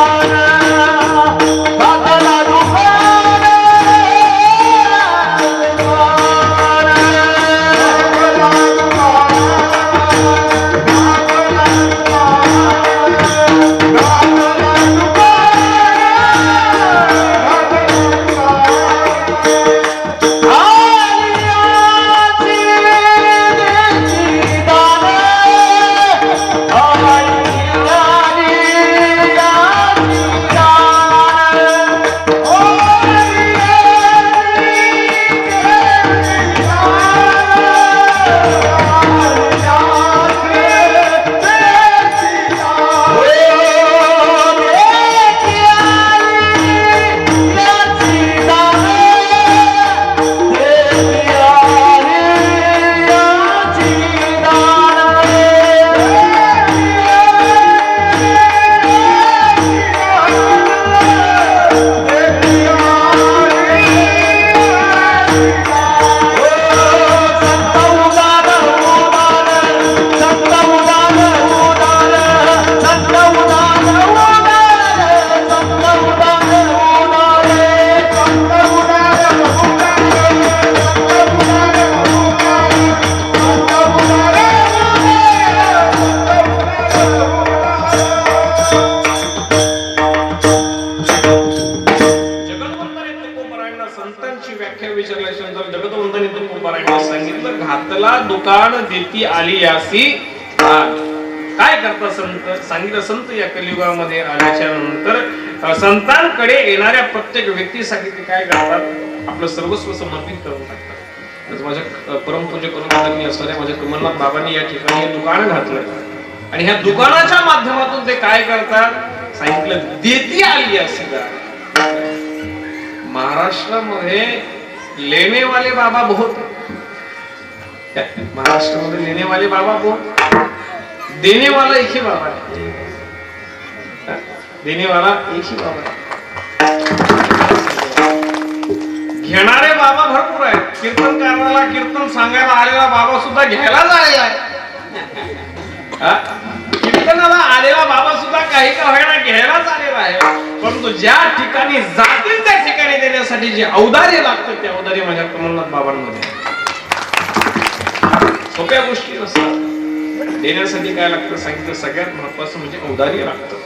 संतांची व्याख्या विचारल्यानंतर जगदवंतांनी तुकोबारायांनी सांगितलं, घातला दुकान देती आली यासी काय करता संत. सांगितलं संत या कलियुगामध्ये आल्याच्या नंतर संतांकडे येणाऱ्या प्रत्येक व्यक्तीसाठी ते काय करतात, आपलं सर्वस्व समर्पित करून टाकतात. माझ्या परमपूज्य करुणाकरणी असणाऱ्या माझ्या कमलनाथ बाबांनी या ठिकाणी हे दुकान घातलं आणि ह्या दुकानाच्या माध्यमातून ते काय करतात, सांगितलं देती आली अशी. महाराष्ट्रामध्ये लेने वाले बाबा बहुत, महाराष्ट्रामध्ये लेने वाले बाबा बहुत, देने वाला एक ही बाबा है, देने वाला एक ही बाबा है. घेणारे बाबा भरपूर आहेत. कीर्तनकाराला कीर्तन सांगायला आलेला बाबा सुद्धा घ्यायला आलेला आहे. कीर्तनाला आलेला बाबा सुद्धा काही का होईना घ्यायलाच आलेला आहे. परंतु ज्या ठिकाणी जातील त्या ठिकाणी देण्यासाठी जे औदार्य लागतं ते औदार्य माझ्या कमलनाथ बाबांमध्ये. सोप्या गोष्टी नसतात. देण्यासाठी काय लागतं सांगितलं, सगळ्यात महत्वाचं म्हणजे औदार्य लागतं,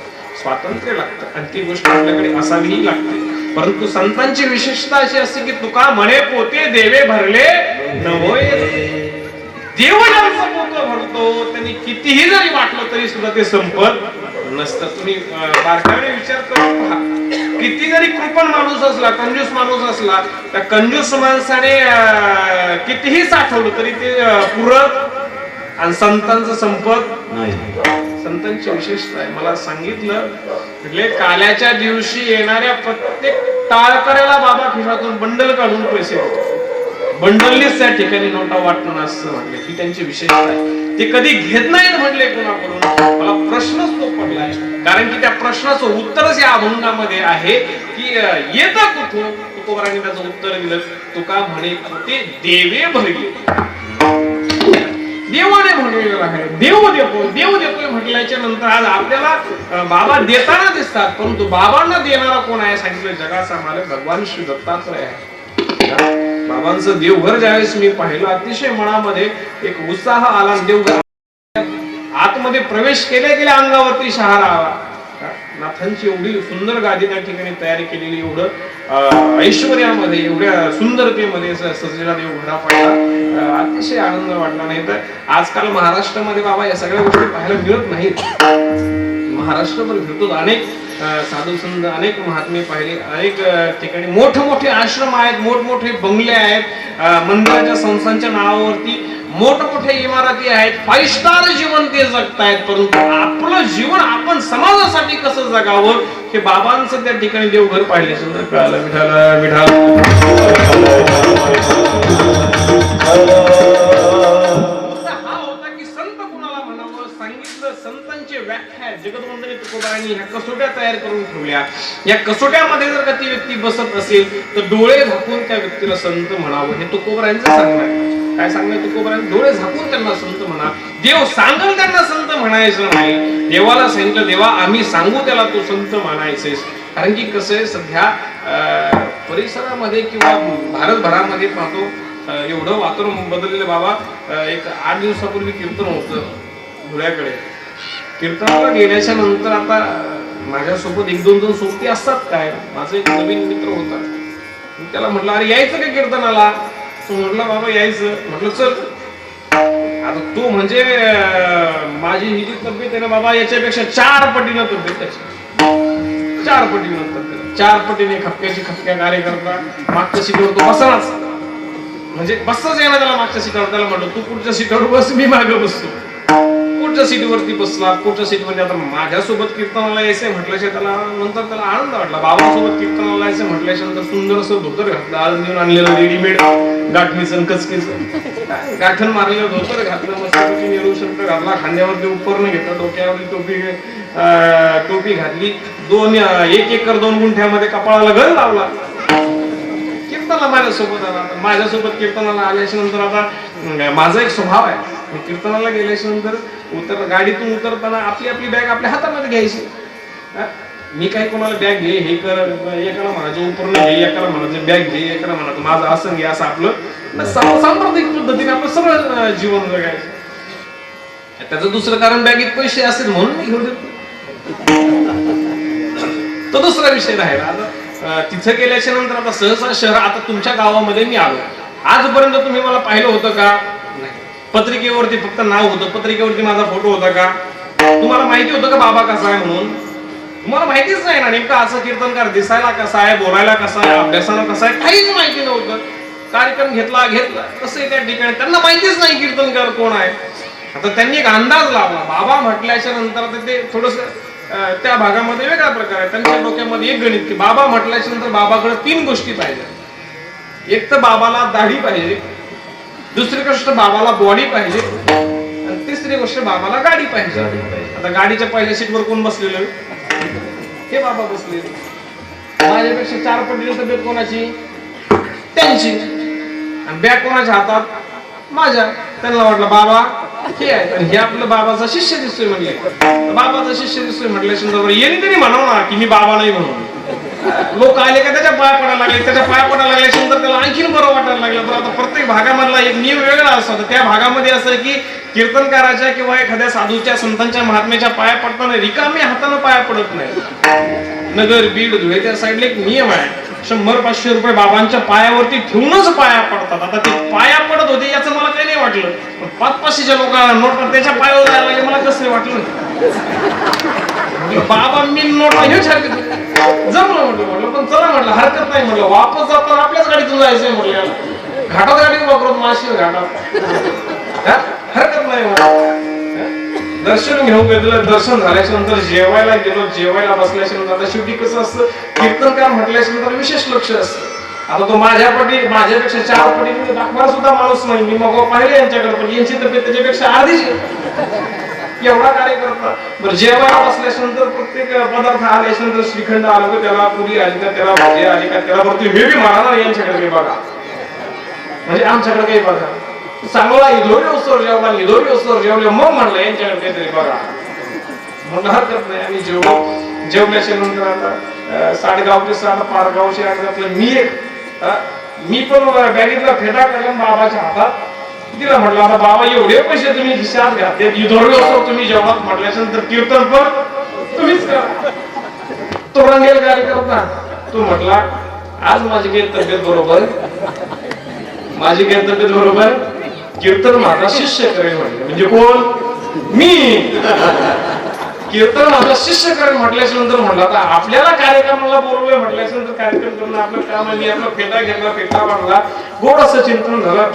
स्वातंत्र्य लागतं आणि ती गोष्ट आपल्याकडे असावीही लागते. परंतु संतांची विशेषता अशी असते की तुका म्हणे पोते देवे भरले नवोय. देव ज्यांचं पोत भरतो त्यांनी कितीही जरी वाटलं तरी सुद्धा ते संपत नसतं. तुम्ही बारकाईने विचार करून पहा, किती जरी कृपण माणूस असला, कंजूस माणूस असला, त्या कंजूस माणसाने कितीही साठवलं तरी ते पुरत आणि संतांचं संपत नाही. संतांची विशेषता आहे. मला सांगितलं म्हणजे काल्याच्या दिवशी येणाऱ्या प्रत्येक टाळकऱ्याला बाबा खिशातून बंडल काढून पैसे देतो. बंडलनीच त्या ठिकाणी नोटा वाटणं असं म्हटले ही त्यांची विशेषता आहे. ते कधी घेत नाहीत म्हटले कोणाकडून. मला प्रश्नच तो पडलाय, कारण की त्या प्रश्नाचं उत्तरच या अभंगामध्ये आहे की येतं कुठून. तुकोबारांनी त्याचं उत्तर दिलं, तुका म्हणे ते देवे भरले. देवाने म्हणलेलं आहे, देव देतो, देव देतोय म्हटल्याच्या नंतर आज आपल्याला बाबा देताना दिसतात, परंतु बाबांना देणारा कोण आहे सांगितलं, जगाचा मालक भगवान श्री दत्तात्रय आहे. बाबांचं देवघर ज्यावेळेस मी पाहिलं अतिशय मनामध्ये एक उत्साह आला. देवघर आतमध्ये प्रवेश केल्या गेल्या अंगावरती शहारा आला. नाथांची एवढी सुंदर गादी त्या ठिकाणी तयारी केलेली, एवढं ऐश्वर्यामध्ये एवढ्या सुंदरतेमध्ये सजलेला देवघरा पाहिला, अतिशय आनंद वाटला. नाही तर आजकाल महाराष्ट्रामध्ये बाबा या सगळ्या गोष्टी पाहायला मिळत नाहीत. महाराष्ट्रभर फिरतो, अनेक साधू संत, अनेक महात्मे पाहिले, अनेक ठिकाणी मोठमोठे आश्रम आहेत, मोठमोठे बंगले आहेत, मंदिराच्या संस्थांच्या नावावरती मोठमोठे इमारती आहेत, 5 स्टार जीवन ते जगतायत. परंतु आपलं जीवन आपण समाजासाठी कसं जगावं हे बाबांचं त्या ठिकाणी देवघर पाहिले सुद्धा कळालं. विठाला विठाल हा होता की संत कुणाला म्हणावं. सांगितलं संतांची व्याख्या जगदवंतांनी तुकोबारांनी ह्या कसोट्या तयार करून ठेवल्या. या कसोट्यामध्ये जर का ती व्यक्ती बसत असेल तर डोळे झाकून त्या व्यक्तीला संत म्हणावं हे तुकोबारांचं सांगणं आहे. काय सांगणं तुकोबारांनी, डोळे झाकून त्यांना संत म्हणा. देव सांगल त्यांना संत म्हणायचं नाही. देवाला सांगितलं देवा आम्ही सांगू त्याला तू संत म्हणायचेस. कारण की कसं आहे सध्या परिसरामध्ये किंवा भारतभरामध्ये पाहतो एवढं वातावरण बदललेलं. बाबा एक 8 दिवसापूर्वी कीर्तन होतं धुळ्याकडे. कीर्तनाला गेल्याच्या नंतर आता माझ्यासोबत 1-2 सोबती असतात. काय माझा एक नवीन मित्र होता, त्याला म्हटलं अरे यायचं का कीर्तनाला. तो म्हटलं बाबा यायचं. म्हटलं चल. आता तो म्हणजे माझी ही जी तब्येत आहे ना बाबा याच्यापेक्षा 4 पटीनं तब्येत त्याची, 4 पटीनं तब्येत, 4 पटीने खपक्या कार्यकर्ता. मागच्या सीटवर तो बसलाच, म्हणजे बसच येणार त्याला मागच्या सीटावर. त्याला म्हटलं तू पुढच्या सीटावर बस, मी मागे बसतो. पुढच्या सीटवरती बसला. पुढच्या सीटवरती आता माझ्यासोबत कीर्तनाला यायचंय म्हटल्याशिवाय त्याला नंतर त्याला आनंद वाटला. बाबांसोबत कीर्तनाला यायचं म्हटल्याच्या नंतर सुंदर असं धोतर घातलं, आळंदीहून आणलेलं रेडीमेड गाठणीचं कचकीचं गाठण मारलेलं धोतर घातलं, मस्तपैकी नेहरू शर्ट घातला, खांद्यावरती उपकरण घेतलं, डोक्यावरती टोपी घातली, 1 एकर 2 गुंठ्यामध्ये कपाळाला गळ लावला. कीर्तनाला माझ्यासोबत आला. माझ्यासोबत कीर्तनाला आल्याच्या नंतर आता माझा एक स्वभाव आहे, कीर्तनाला गेल्याच्या नंतर गाडीतून उतरताना आपली आपली बॅग आपल्या हातामध्ये घ्यायची. मी काही कोणाला बॅग घे हे कर, एकाला म्हणायचं उपकरण घे, एकाला म्हणायचं बॅग घे, एकाला म्हणायचं माझं असं घे, असं आपलं सांप्रदायिक पद्धतीने आपलं सगळं जीवन जगायचं. त्याचं दुसरं कारण बॅगेत पैसे असेल म्हणून मी घेऊन देतो, तो दुसरा विषय राहिला. तिथं गेल्याच्या नंतर आता सहसा शहर आता तुमच्या गावामध्ये मी आलो. आजपर्यंत तुम्ही मला पाहिलं होतं का? नाही. पत्रिकेवरती फक्त नाव होतं, पत्रिकेवरती माझा फोटो होता का? तुम्हाला माहिती होतं का बाबा कसा आहे म्हणून? तुम्हाला माहितीच नाही ना. नेमका असं कीर्तनकार दिसायला कसा आहे, बोलायला कसा आहे, अभ्यासाला कसा आहे, काहीच माहिती नव्हतं. कार्यक्रम घेतला कसं त्या ठिकाणी त्यांना माहितीच नाही कीर्तनकार कोण आहे. आता त्यांनी एक अंदाज लावला. बाबा म्हटल्याच्या नंतर ते थोडस त्या भागामध्ये वेगळा प्रकार आहे. त्यांच्या डोक्यामध्ये एक गणित की बाबा म्हटल्याच्या नंतर बाबाकडे 3 गोष्टी पाहिजे. एक तर बाबाला दाढी पाहिजे, दुसरी गोष्ट बाबाला बॉडी पाहिजे, आणि तिसरी गोष्ट बाबाला गाडी पाहिजे. आता गाडीच्या पहिल्या सीटवर कोण बसलेलं? हे बाबा बसलेले. माझ्यापेक्षा 4 पटीने तब्येत कोणाची? त्यांची. आणि बॅग कोणाच्या हातात? माझ्या. त्यांना वाटलं बाबा हे आहे, आणि हे आपलं बाबाचा शिष्य दिसतोय म्हणले. बाबाचा शिष्य दिसतोय म्हटल्याशिवाय येणे तरी म्हणाव ना की मी बाबा नाही म्हणून. लोक आले का त्याच्या पाय पडायला लागले, त्याच्या पाय पडायला लागल्यानंतर त्याला आणखीन बरं वाटायला लागलं. पण आता प्रत्येक भागामधला एक नियम वेगळा असतो. त्या भागामध्ये असं की कीर्तनकाराच्या किंवा एखाद्या साधूच्या संतांच्या महात्म्याच्या पाया पडताना रिकाम्या हाताने पाया पडत नाही. नगर, बीड, धुळे त्या साईडला एक नियम आहे. 100-500 रुपये बाबांच्या पायावरती ठेवूनच पाया पडतात. आता ते पाया पडत होते याचं मला काही नाही वाटलं. 500-500च्या लोकांना नोट त्याच्या पायावर जायला लागले, मला कसं वाटलं. बाबा मी नोट घेऊ शकतो, जमलं म्हटलं. पण चला म्हटलं, हरकत नाही म्हटलं. वापस जाताना आपल्याच गाडीतून जायचंय म्हटलं. घाटात गाडी वापरत माशी घाटात हरकत नाही म्हटलं. दर्शन घेऊन गेलं. दर्शन झाल्याच्या नंतर जेवायला गेलो. जेवायला बसल्याच्या नंतर आता शेवटी कसं असतं, कीर्तनकार म्हटल्याच्या नंतर विशेष लक्ष असतं. आता तो माझ्यापेक्षा 4 पटी दाखवा सुद्धा माणूस नाही. मी मग पाहिले यांच्याकडे, पण यांची तब्येत त्याच्यापेक्षा अर्धीच एवढा कार्य करतात. बरं, जेवायला बसल्याच्या नंतर प्रत्येक पदार्थ आल्याच्या नंतर श्रीखंड आलं का, त्याला पुरी आली का, त्याला भाजी आली का, त्याला वरती हे बी मारा यांच्याकडे काही बघा, म्हणजे आमच्याकडे काही बघा. चांगला इधोरी उत्सव जेवला, इधोरी उत्सव जेवले, मग म्हणलं यांच्याकडे काहीतरी बघा. म्हणलं हरकत नाही. आम्ही जेवल्याच्या नंतर आता साडेगावचे 7 पारगावचे आपलं मी पण बॅगेतला फेटा काढला बाबाच्या हातात दिला. म्हटलं आता बाबा एवढे पैसे तुम्ही खिशात घातले, इधोरी उत्सव तुम्ही जेवणात म्हटल्याच्या नंतर कीर्तन पण तुम्हीच करा. तो रंगेल कार्यकर्ता तो म्हटला आज माझी काही तब्येत बरोबर, माझी काही तब्येत बरोबर, कीर्तन माझा शिष्य करेल म्हटलं. म्हणजे कोण? मी. कीर्तन माझा शिष्य करेल म्हटल्याच्या नंतर म्हटलं आता आपल्याला कार्यक्रमाला बोलवलंय म्हटल्याच्या नंतर कार्यक्रम करणं आपलं काम आहे. मी आपला फेटा घेतला, फेटा मारला, गोड असं चिंतन झालं,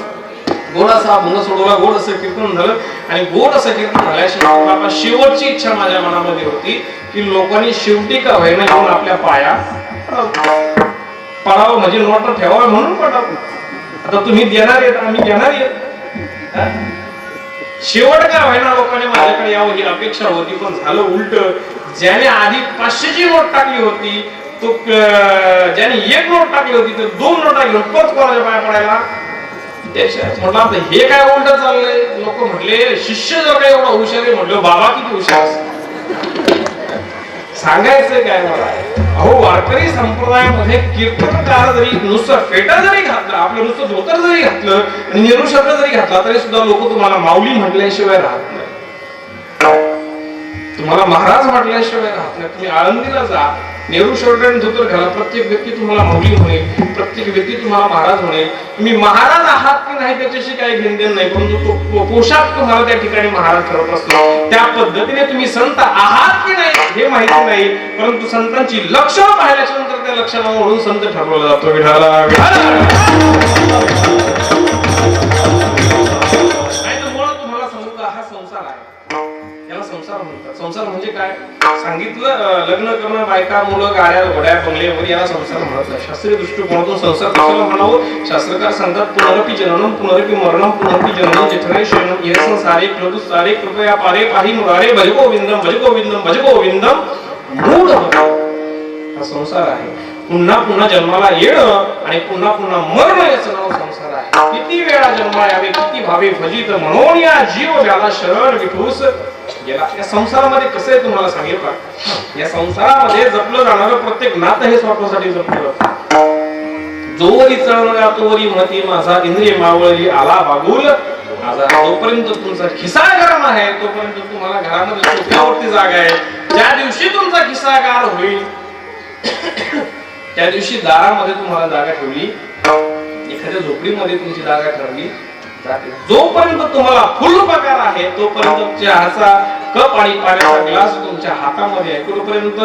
गोड असा अभंग सोडवला, गोड असं कीर्तन झालं. आणि गोड असं कीर्तन झाल्याशिवाय बाबा शेवटची इच्छा माझ्या मनामध्ये होती की लोकांनी शेवटी का व्हायना घेऊन आपल्या पाया पडावं, म्हणजे नोट ठेवावं म्हणून पडावं. आता तुम्ही देणार आहेत, आम्ही घेणार आहेत. शेवट काय व्हायना लोकांनी माझ्याकडे यावं ही अपेक्षा होती. पण झालं उलट. ज्याने आधी 500ची नोट टाकली होती तो ज्याने 1 नोट टाकली होती तर 2 नोटा घेऊन परत कोणाच्या पाया पडायला. म्हटलं आता हे काय उलट चाललंय. लोक म्हटले शिष्य जर काही एवढा हुशार आहे, म्हटलं बाबा किती हुशार सांगायचंय काय मला. अहो वारकरी संप्रदायामध्ये कीर्तनकार जरी नुसतं फेटा जरी घातला, आपलं नुसतं धोतर जरी घातलं आणि निरुशब्द जरी घातला तरी सुद्धा लोक तुम्हाला माऊली म्हटल्याशिवाय राहत नाही, तुम्हाला महाराज म्हटल्याशिवाय राहत नाही. तुम्ही आळंदीला जा, नेहरू शर्ट आणि धोतर घाला, प्रत्येक व्यक्ती तुम्हाला माऊली म्हणेल, प्रत्येक व्यक्ती तुम्हाला महाराज म्हणेल. तुम्ही महाराज आहात की नाही त्याच्याशी काही घेणदेण नाही, परंतु तो पोशाख तुम्हाला त्या ठिकाणी महाराज ठरवत असतो. त्या पद्धतीने तुम्ही संत आहात की नाही हे माहिती नाही, परंतु संतांची लक्षणं पाहिल्याच्या नंतर त्या लक्षणावरून संत ठरवला जातो. विठाला तुम्हाला सांगू का, हा संसार आहे, याला संसार म्हणतात. संसार म्हणजे काय सांगितलं, लग्न करणं, बायका, मुलं, गाड्या, घोड्या, बंगले वगैरे याला संसार म्हणत नाही. शास्त्रीय दृष्टिकोनातून संसार कशाला म्हणावं, शास्त्रकार सांगतात पुनरपि जननम पुनरपि मरणम पुनरपि जननम जठरे शरणम ये संसारे क्लदु सारे कृपया पारे पाहि मुरारे भज गोविंदम भज गोविंदम भज गोविंदम मूढ. हा संसार आहे. पुन्हा पुन्हा जन्माला येणं आणि पुन्हा पुन्हा मरण याचं नाव संसार आहे. किती वेळा जन्मा यावे, किती भावे भजित म्हणून या जीव व्याला शरण विठूस गेला. या संसारामध्ये कसं आहे तुम्हाला सांगेल का, या संसारामध्ये जपलं जाणारं प्रत्येक नातं हे स्वतःसाठी जपलं जातं. जोवरी चळणा तोवरी महती माझा इंद्रिय मावळली आला बागुल माझा. जोपर्यंत तुमचा खिसा गरम आहे तोपर्यंत तुम्हाला घरामध्ये सोफ्यावरती जागा आहे. ज्या दिवशी तुमचा खिसा गार होईल त्या दिवशी दारामध्ये तुम्हाला जागा ठेवली, एखाद्या झोपडीमध्ये तुमची जागा ठरली, जोपर्यंत तुम्हाला फुल पगार आहे तोपर्यंत चहाचा कप आणि पाण्याचा ग्लास तुमच्या हातामध्ये आहे, तोपर्यंत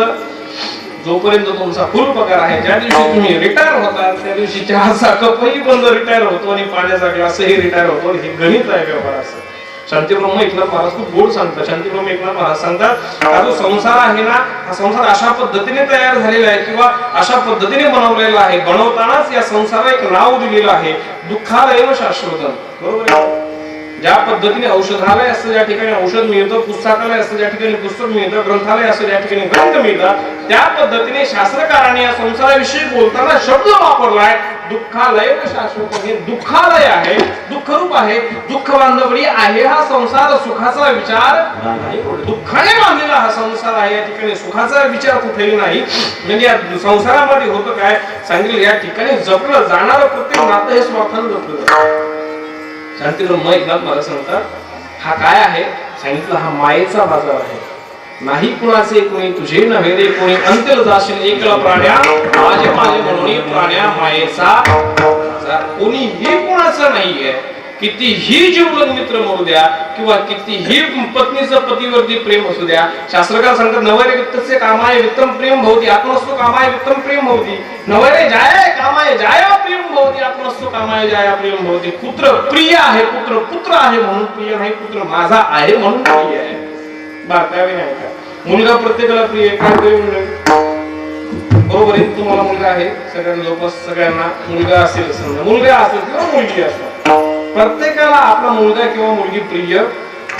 जोपर्यंत तुमचा फुल पगार आहे. ज्या दिवशी तुम्ही रिटायर होता त्या दिवशी चहाचा कपही बंद रिटायर होतो आणि पाण्याचा ग्लासही रिटायर होतो. हे गणित आहे व्यवहार असं. शांतीब्रह्म एकनाथ महाराज खूप गोड सांगतात. शांतीब्रह्म एकनाथ महाराज सांगतात हा जो संसार आहे ना, हा संसार अशा पद्धतीने तयार झालेला आहे किंवा अशा पद्धतीने बनवलेला आहे, बनवतानाच या संसाराला एक नाव दिलेलं आहे, दुःखालय शाश्वतम. बरोबर आहे? ज्या पद्धतीने औषधालय असतं ज्या ठिकाणी औषध मिळतं, पुस्तकालय असतं ज्या ठिकाणी पुस्तक मिळतं, ग्रंथालय असतं ज्या ठिकाणी ग्रंथ मिळतात, त्या पद्धतीने शास्त्रकारांनी या संसाराविषयी बोलताना शब्द वापरलाय दुःखालय शाश्वत. हे दुःखालय आहे, दुःखरूप आहे, दुःख बांधवडी आहे हा संसार, सुखाचा विचार नाही. दुःखाने बांधलेला हा संसार आहे, या ठिकाणी सुखाचा विचार कुठेही नाही. म्हणजे या संसारामध्ये होतं काय सांगितलं, या ठिकाणी जपलं जाणारं प्रत्येक नातं हे स्वार्थानं जपलं जातं. शांतीब्रह्म एकनाथ महाराज सांगतात हा काय आहे सांगितलं, हा मायेचा बाजार आहे. नाही कुणाचे कोणी तुझे नव्हे रे कोणी, अंतिल जाशील एकला प्राण्या माझे माझे म्हणून प्राण्या मायेचा बाजार. कोणीही कुणाचं नाहीये. कितीही जीवलग मित्र म्हणू द्या किंवा कितीही पत्नीचं पतीवरती प्रेम असू द्या, शास्त्रकार सांगतात नवरे वित्तचे कामाय वित्तम प्रेम भवती आत्मस्तु कामाय वित्तम प्रेम भवती. नवरे जाय कामाय जाया प्रेम भवती आत्मस्तु कामाय जाया प्रेम भवती. पुत्र प्रिय आहे, पुत्र आहे म्हणून प्रिय नाही, पुत्र माझा आहे म्हणून प्रिय आहे. बारकावे नाही का? मुलगा प्रत्येकाला प्रिय काय तरी बरोबर आहे. तुम्हाला मुलगा आहे, सगळ्यांना जवळपास सगळ्यांना मुलगा असेल, समजा मुलगा असेल किंवा मुलगी असेल, प्रत्येकाला आपला मुलगा किंवा मुलगी प्रिय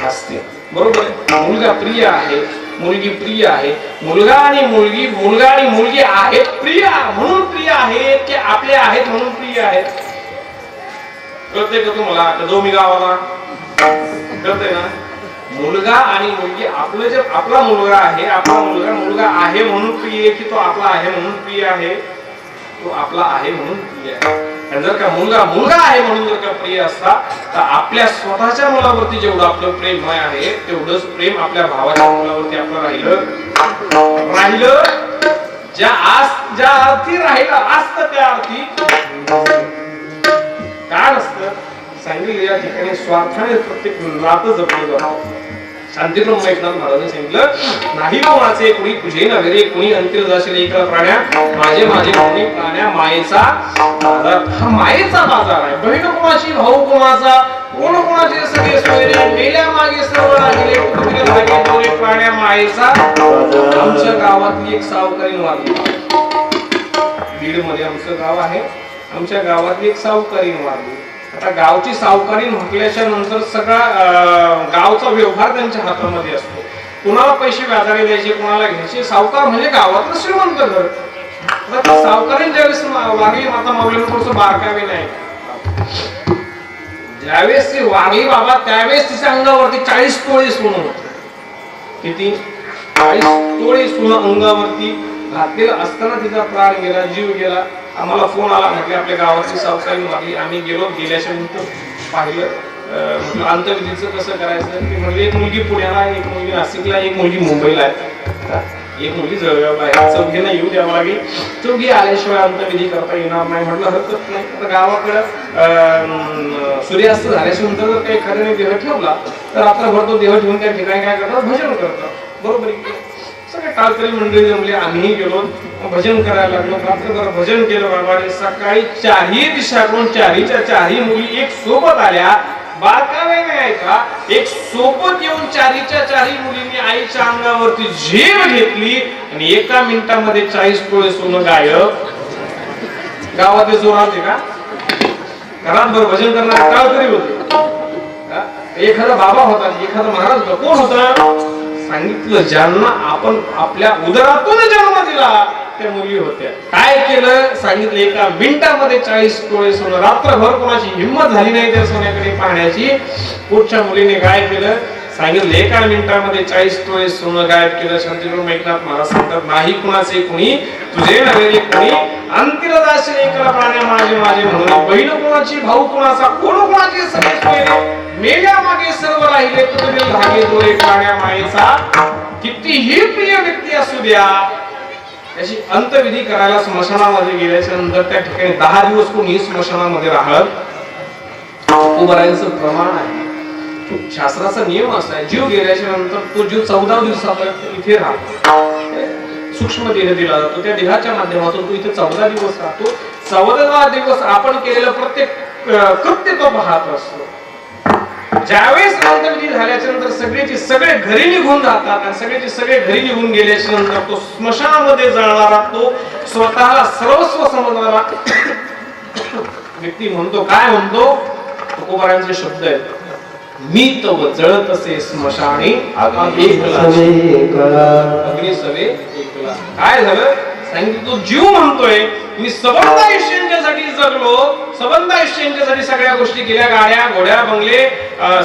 असते. बरोबर आहे? मुलगा प्रिय आहे, मुलगी प्रिय आहे. मुलगा आणि मुलगी आहेत प्रिय म्हणून प्रिय आहेत की आपले आहेत म्हणून प्रिय आहेत? कळतंय का तुम्हाला? आता जो मी गावाला कळतंय ना, मुलगा आणि मुलगी आपलं जे आपला मुलगा आहे, आपला मुलगा आहे म्हणून प्रिय की तो आपला आहे म्हणून प्रिय आहे? तो आपला आहे म्हणून प्रिय आहे. आणि जर का मुलगा आहे म्हणून जर का प्रिय असता तर आपल्या स्वतःच्या मुलावरती जेवढं आपलं प्रेम आहे तेवढंच प्रेम आपल्या भावाच्या मुलावरती आपलं राहिलं ज्या अर्थी राहिलं असतं त्या अर्थी काय नसतं सांगितलं. या ठिकाणी स्वार्थाने प्रत्येक नातं जपलं जातं. शांतीब्रह्म एकनाथ महाराजांनी सांगितलं नाही कोणाचे कोणी तुझे नव्हे रे कोणी अंतिल जाशील एकला प्राण्या माझे कोणी प्राण्या मायेचा बाजार. हा मायेचा बाजार आहे. बहीण कोणाची, भाऊ कोणाचा, कोणाचे सगळे सोयरे गेल्या मागे सर्व राहिले कुठे प्राण्या मायेचा. आमच्या गावातली एक सावकारीण वारली. बीड मध्ये आमचं गाव आहे, आमच्या गावातली एक सावकारीण वारली. आता गावची सावकारी म्हटल्याच्या नंतर सगळा गावचा व्यवहार त्यांच्या हातामध्ये असतो. कुणाला पैसे व्याजाने द्यायचे, कुणाला घ्यायचे. सावकार म्हणजे गावातलं श्रीमंत घर. सावकारीन ज्यावेळेस वारली माता माऊलीनं थोडस बारकावे नाही, ज्यावेळेस ती वारली बाबा त्यावेळेस तिच्या अंगावरती 40 तोळे सोनं होतं. किती? 40 तोळे सोनं अंगावरती घातलेलं असताना तिचा प्राण गेला, जीव गेला. आम्हाला फोन आला, म्हटले आपल्या गावाची सावकारी वारली. आम्ही गेलो, गेल्याच्या नंतर पाहिलं अंत्यविधीचं कसं करायचं. ते म्हणजे एक मुलगी पुण्याला, एक मुलगी नाशिकला, एक मुलगी मुंबईला आहे, एक मुलगी जळगावला आहे. चौघींना येऊ द्यावं लागेल. चौघी आल्याशिवाय अंत्यविधी करता येणार नाही. म्हटलं हरकत नाही. आता गावाकडं सूर्यास्त झाल्याच्या नंतर जर काही एखाद्याने देह ठेवला तर रात्रभर तो देह ठेवून त्या ठिकाणी काय करतात, भजन करतात. बरोबर आहे? सगळे टाळकरी मंडळी जमले, आम्ही गेलो, भजन करायला लागलो. रात्रभर भजन केलं बाबाने. सकाळी चारही दिशाकडून चारही मुली एक सोबत आल्या. बारकावे नाही का, एक सोबत येऊन चारही मुलींनी आईच्या अंगावरती झेप घेतली आणि एका मिनिटामध्ये 40 तोळे सोनं गायब. गावातले जोर आले का? घरात भजन करणारे टाळकरी होते. एखादा बाबा होता, एखादा महाराज होता. कोण होता? सांगितलं ज्यांना आपण आपल्या उदरातून जन्म दिला त्या मुली होत्या. काय केलं सांगितलं, एका मिनिटामध्ये 40 तोळे सोनं. रात्रभर कोणाची हिंमत झाली नाही त्या सोन्याकडे पाहण्याची. पुढच्या मुलीने काय केलं सांगितलं, एका मिनिटामध्ये 40 तोळे सोनं गायब केलं. शांतीब्रह्म एकनाथ महाराज सांगतात नाही कुणाचे कुणी तुझे नव्हे रे कोणी अंतिल जाशील एकला प्राण्या माझे म्हणून. बहीण कोणाची, भाऊ कोणाचा, कोणाचे सगळे सोयरे मेल्या मागे सर्व राहिले तुझे धागे दोरे प्राण्या मायेचा. कितीही प्रिय व्यक्ती असू द्या, त्याची अंतविधी करायला स्मशानामध्ये गेल्याच्या नंतर त्या ठिकाणी 10 दिवस कोणी स्मशानामध्ये राहत उभरायचं प्रमाण आहे. शास्त्राचा नियम असा आहे, जीव गेल्याच्या नंतर तो जीव 14 दिवसापर्यंत इथे राहतो. सूक्ष्म देह दिला जातो, त्या देहाच्या माध्यमातून तो इथे 14 दिवस राहतो. 14 दिवस आपण केलेलं प्रत्येक कृत्य तो पाहत असतो. ज्यावेळेस अंतविधी झाल्याच्या नंतर सगळेचे सगळे घरी निघून जातात आणि सगळेचे सगळे घरी निघून गेल्याच्या नंतर तो स्मशानामध्ये जाणारा, तो स्वतःला सर्वस्व समजणारा व्यक्ती म्हणतो, काय म्हणतो? तुकोबारांचे शब्द आहेत, मी तव जळत असे स्मशानी अग्नी सवे एकला. काय झालं सांगितलं, तो जीव म्हणतोय मी सबंध आयुष्यांच्यासाठी जगलो, सबंध आयुष्यांच्यासाठी सगळ्या गोष्टी केल्या, गाड्या घोड्या बंगले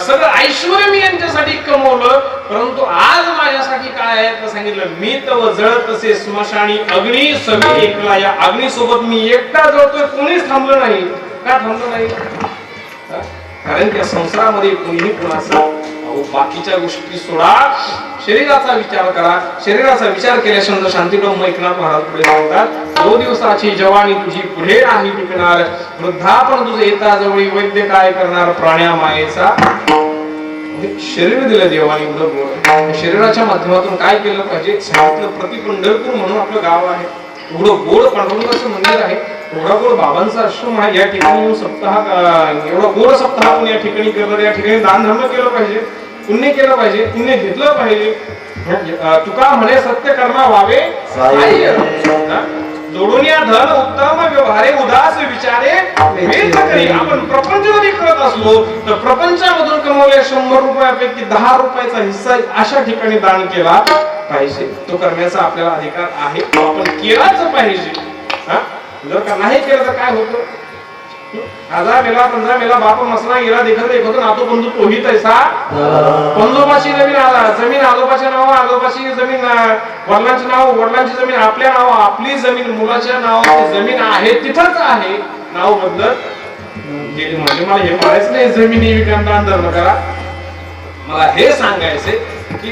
सगळं ऐश्वर्य मी यांच्यासाठी कमवलं, परंतु आज माझ्यासाठी काय आहे तर सांगितलं, मी तव जळत असे स्मशानी अग्नी सवे एकला. या अग्नी सोबत मी एकटा जळतोय, कोणीच थांबलं नाही. का थांबलं नाही? कारण त्या संसारामध्ये कोणीही कोणाचं बाकीच्या गोष्टी सोडा, शरीराचा विचार करा. शरीराचा विचार केल्यानंतर शांतीप्रभू एकनाथ महाराज पुढे सांगतात, 2 दिवसाची जवानी तुझी पुढे नाही टिकणार, वृद्धापण तुझे येता जवळी, वैद्य काय करणार प्राण्या मायेचा. शरीर दिलं देवाने एवढं, शरीराच्या माध्यमातून काय केलं पाहिजे सांगितलं. प्रति पंढरपूर म्हणून आपलं गाव आहे, एवढं गोड पांडुरंगाचं मंदिर आहे, एवढा गोड बाबांचा आश्रम आहे. या ठिकाणी सप्ताह एवढा गोड सप्ताह आपण या ठिकाणी करणार, या ठिकाणी दान धर्म केलं पाहिजे, पुण्य केलं पाहिजे, पुण्य घेतलं पाहिजे. तुका म्हणे सत्य कर्मा व्हावे जोडून या धन उत्तम व्यवहारे उदास विचारे वेच करी. आपण प्रपंचमध्ये करत असलो तर प्रपंचामधून कमवलेल्या 100 रुपयापैकी 10 रुपयाचा हिस्सा अशा ठिकाणी दान केला पाहिजे. तो करण्याचा आपल्याला अधिकार आहे, आपण केलाच पाहिजे. जर का नाही केलं तर काय होतं? 1000 मेला 15 मेला बाप मसना गेला देखत देखत नातो बंधू तोही तैसा. पंजोबाची जमीन आजोबाच्या नाव, आजोबाची जमीन वडिलांचे नाव, वडिलांची जमीन आपल्या नाव, आपली जमीन मुलाच्या नावाची जमीन आहे तिथंच आहे, नाव बदलत गेली. म्हणजे मला हे म्हणायचं नाही जमिनी विकांत धर्म करा, मला हे सांगायचे की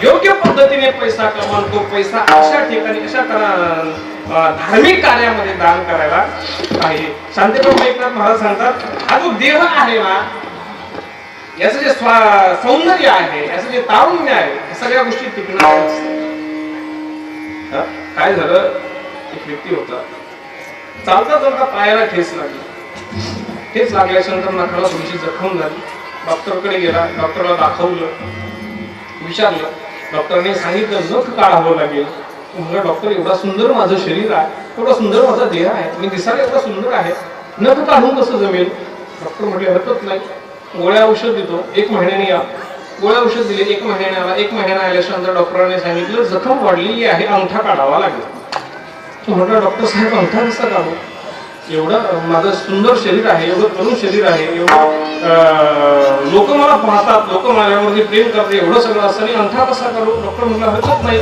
योग्य पद्धतीने पैसा कमवून तो पैसा अशा ठिकाणी अशा धार्मिक कार्यामध्ये दान करायला पाहिजे. शांतीप्रभू एकनाथ महाराज सांगतात, हा जो देह आहे ना, याचं जे सौंदर्य आहे, याचं जे तारुण्य आहे, या सगळ्या गोष्टी टिकणार असतात. काय झालं, एक व्यक्ती होता, चालता चालता पायाला ठेच लागली. ठेच लागल्याच्या नंतर नाकाला थोडीशी जखम झाली. डॉक्टरकडे गेला, डॉक्टरला दाखवलं, विचारलं. डॉक्टरने सांगितलं नख काढावं लागेल. म्हणलं डॉक्टर एवढा सुंदर माझं शरीर आहे, एवढा सुंदर माझा देह आहे, मी दिसायला एवढा सुंदर आहे, नख काढून कसं जमेल? डॉक्टर म्हटले हरकत नाही, गोळ्या औषध देतो, 1 महिन्याने या. गोळ्या औषध दिले, 1 महिन्याने आला. 1 महिन्याने आल्यानंतर डॉक्टरांनी सांगितलं जखम वाढलेली आहे, अंगठा काढावा लागेल. म्हटलं डॉक्टर साहेब अंगठा कसा काढू? एवढं माझं सुंदर शरीर आहे, एवढं तरुण शरीर आहे, एवढं लोक मला पाहतात, लोक माझ्यावरती प्रेम करतात, एवढं सगळं असताना अंगठा कसा काढू? डॉक्टर म्हटलं हरकत नाही.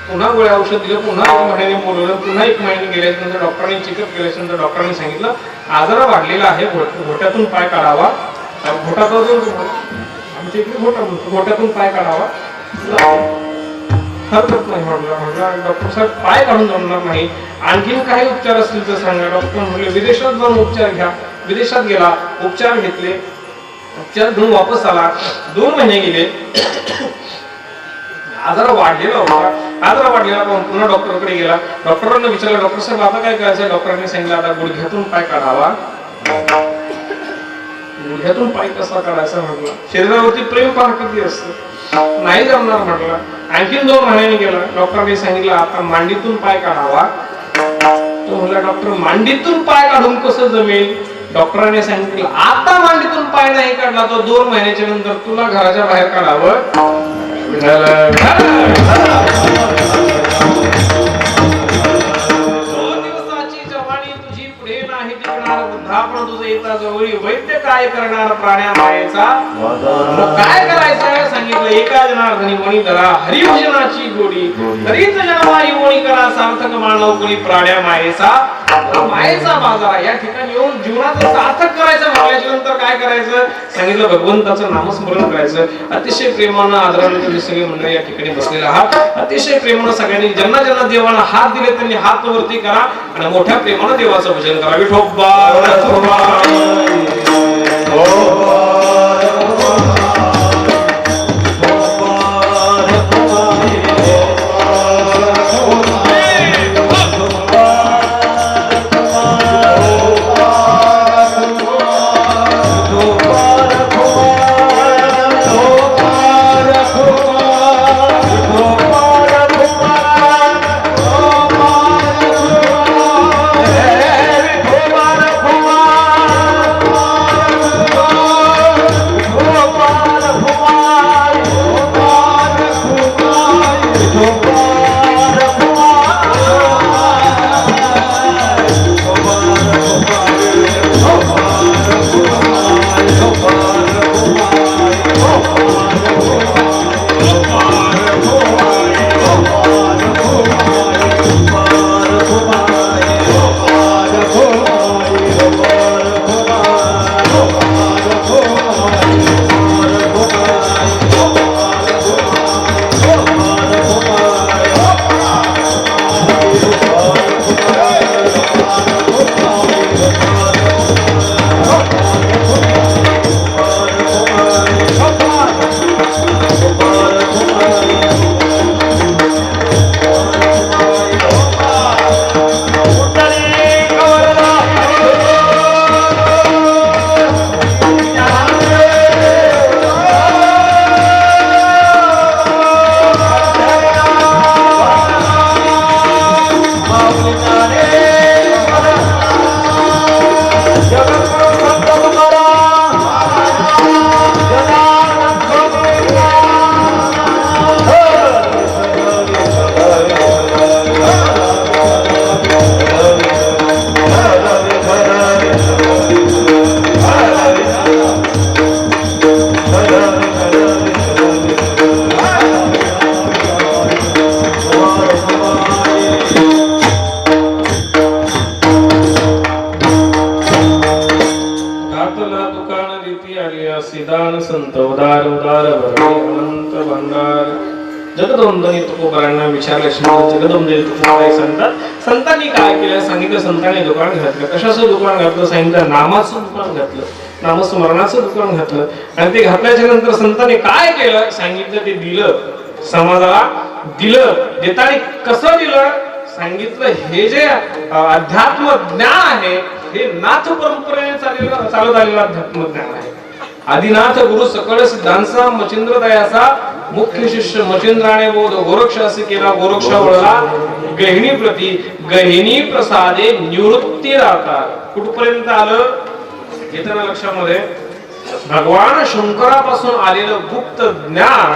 पुन्हा गोळ्या औषध दिलं, पुन्हा 1 महिन्याने बोलवलं, पुन्हा 1 महिन्याने गेल्यानंतर डॉक्टरांनी चेकअप केल्यानंतर डॉक्टरांनी सांगितलं आजार वाढलेला आहे, घोट्यातून पाय काढावा. घोटातून आमच्या इकडे घोटा म्हणतो, घोट्यातून पाय काढावा. हरकत नाही म्हटलं. डॉक्टर साहेब पाय काढून जमणार नाही, आणखीन काही उपचार असतील तर सांगा. डॉक्टर म्हटले विदेशात जाऊन उपचार घ्या. विदेशात गेला, उपचार घेतले, उपचार घेऊन वापस आला. 2 महिने गेले, आजार वाढलेला होता. आजार वाढलेला पाहून पुन्हा डॉक्टरकडे गेला. डॉक्टरांना विचारलं डॉक्टर साहेब आता काय करायचं? डॉक्टरांनी सांगितलं आता गुडघ्यातून पाय काढावा. गुडघ्यातून पाय कसा काढायचा म्हटलं, शरीरावरती प्रेम पहा किती असतं, नाही जमणार म्हटलं. आणखीन 2 महिन्यांनी गेला. डॉक्टरांनी सांगितलं आता मांडीतून पाय काढावा. तो म्हटला डॉक्टर मांडीतून पाय काढून कसं जमेल? डॉक्टरांनी सांगितलं आता मांडीतून पाय नाही काढला तो 2 महिन्याच्या नंतर तुला घराच्या बाहेर काढावं. वृद्धापण तुझं येता जवळी, वैद्य काय करणार प्राण्या मायेचा. काय करायचं सांगितलं, एका जनार्दनी मणी धरा हरिभजनाची गोडी, तरीच जन्माई ओणी करा सार्थक मानव कोणी प्राण्या मायेचा. मायेचा बाजार या ठिकाणी येऊन जीवनाचं सार्थक करायचं म्हटल्याच्या नंतर काय करायचं? सांगितलं भगवंताचं नामस्मरण करायचं. अतिशय प्रेमानं आदरानं तुम्ही सगळे मंडळी या ठिकाणी बसलेले आहात. अतिशय प्रेमानं सगळ्यांनी ज्यांना ज्यांना देवानं हात दिले त्यांनी हात वरती करा आणि मोठ्या प्रेमानं देवाचं भजन करा. विठोबा सिदान संत उदार उदार भरणे अनंत भंडार. जगदोंदनी तुकोबरांना विचारले जगदोंदनी तुकोबाई सांगतात संतांनी काय केलं सांगितलं. संतांनी दुकान घातलं. कशाचं दुकान घातलं सांगितलं. नामाचं दुकान घातलं. नामस्मरणाचं दुकान घातलं. आणि ते घातल्याच्या नंतर संतांनी काय केलं सांगितलं. ते दिलं समाजाला. दिलं देताना कसं दिलं सांगितलं. हे जे अध्यात्म ज्ञान आहे हे नाथ परंपरेने चालत आलेलं अध्यात्म ज्ञान आहे. आदिनाथ गुरु सकळ सिद्धांचा मचिंद्र दयाचा मुख्य शिष्य मचिंद्राने बोध गोरक्षासी केला. गोरक्ष वळला गहिणी प्रती गहिणी प्रसादे निवृत्ती राहता. कुठपर्यंत आलं येतं ना लक्षामध्ये. भगवान शंकरापासून आलेलं गुप्त ज्ञान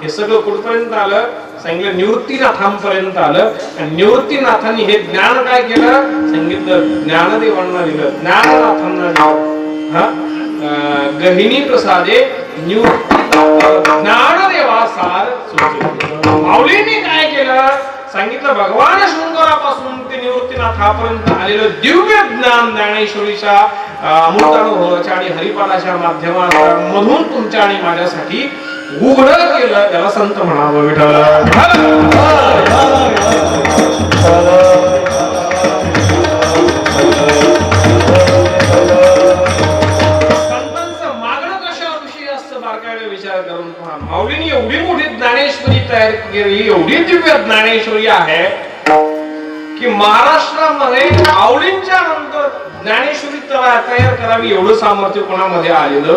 हे सगळं कुठपर्यंत आलं सांगितलं. निवृत्तीनाथांपर्यंत आलं. आणि निवृत्तीनाथांनी हे ज्ञान काय केलं सांगितलं. ज्ञानदेवांना दिलं. ज्ञाननाथांना दिलं. हा गहिनी प्रसादे ज्ञानदेवासार माऊलींनी काय केलं सांगितलं. भगवान शंकरापासून ते निवृत्तीनाथापर्यंत आलेलं दिव्य ज्ञान ज्ञानेश्वरीच्या अमृतानुभवाच्या आणि हरिपालाच्या माध्यमातून तुमच्या आणि माझ्यासाठी उघड केलं. त्याला संत म्हणावं. विठ्ठल माऊलींनी एवढी मोठी ज्ञानेश्वरी तयार केली. एवढी दिव्य ज्ञानेश्वरी आहे की महाराष्ट्रामध्ये माऊलींच्या नंतर ज्ञानेश्वरी तयार करावी एवढं सामर्थ्य कोणामध्ये आलेलं.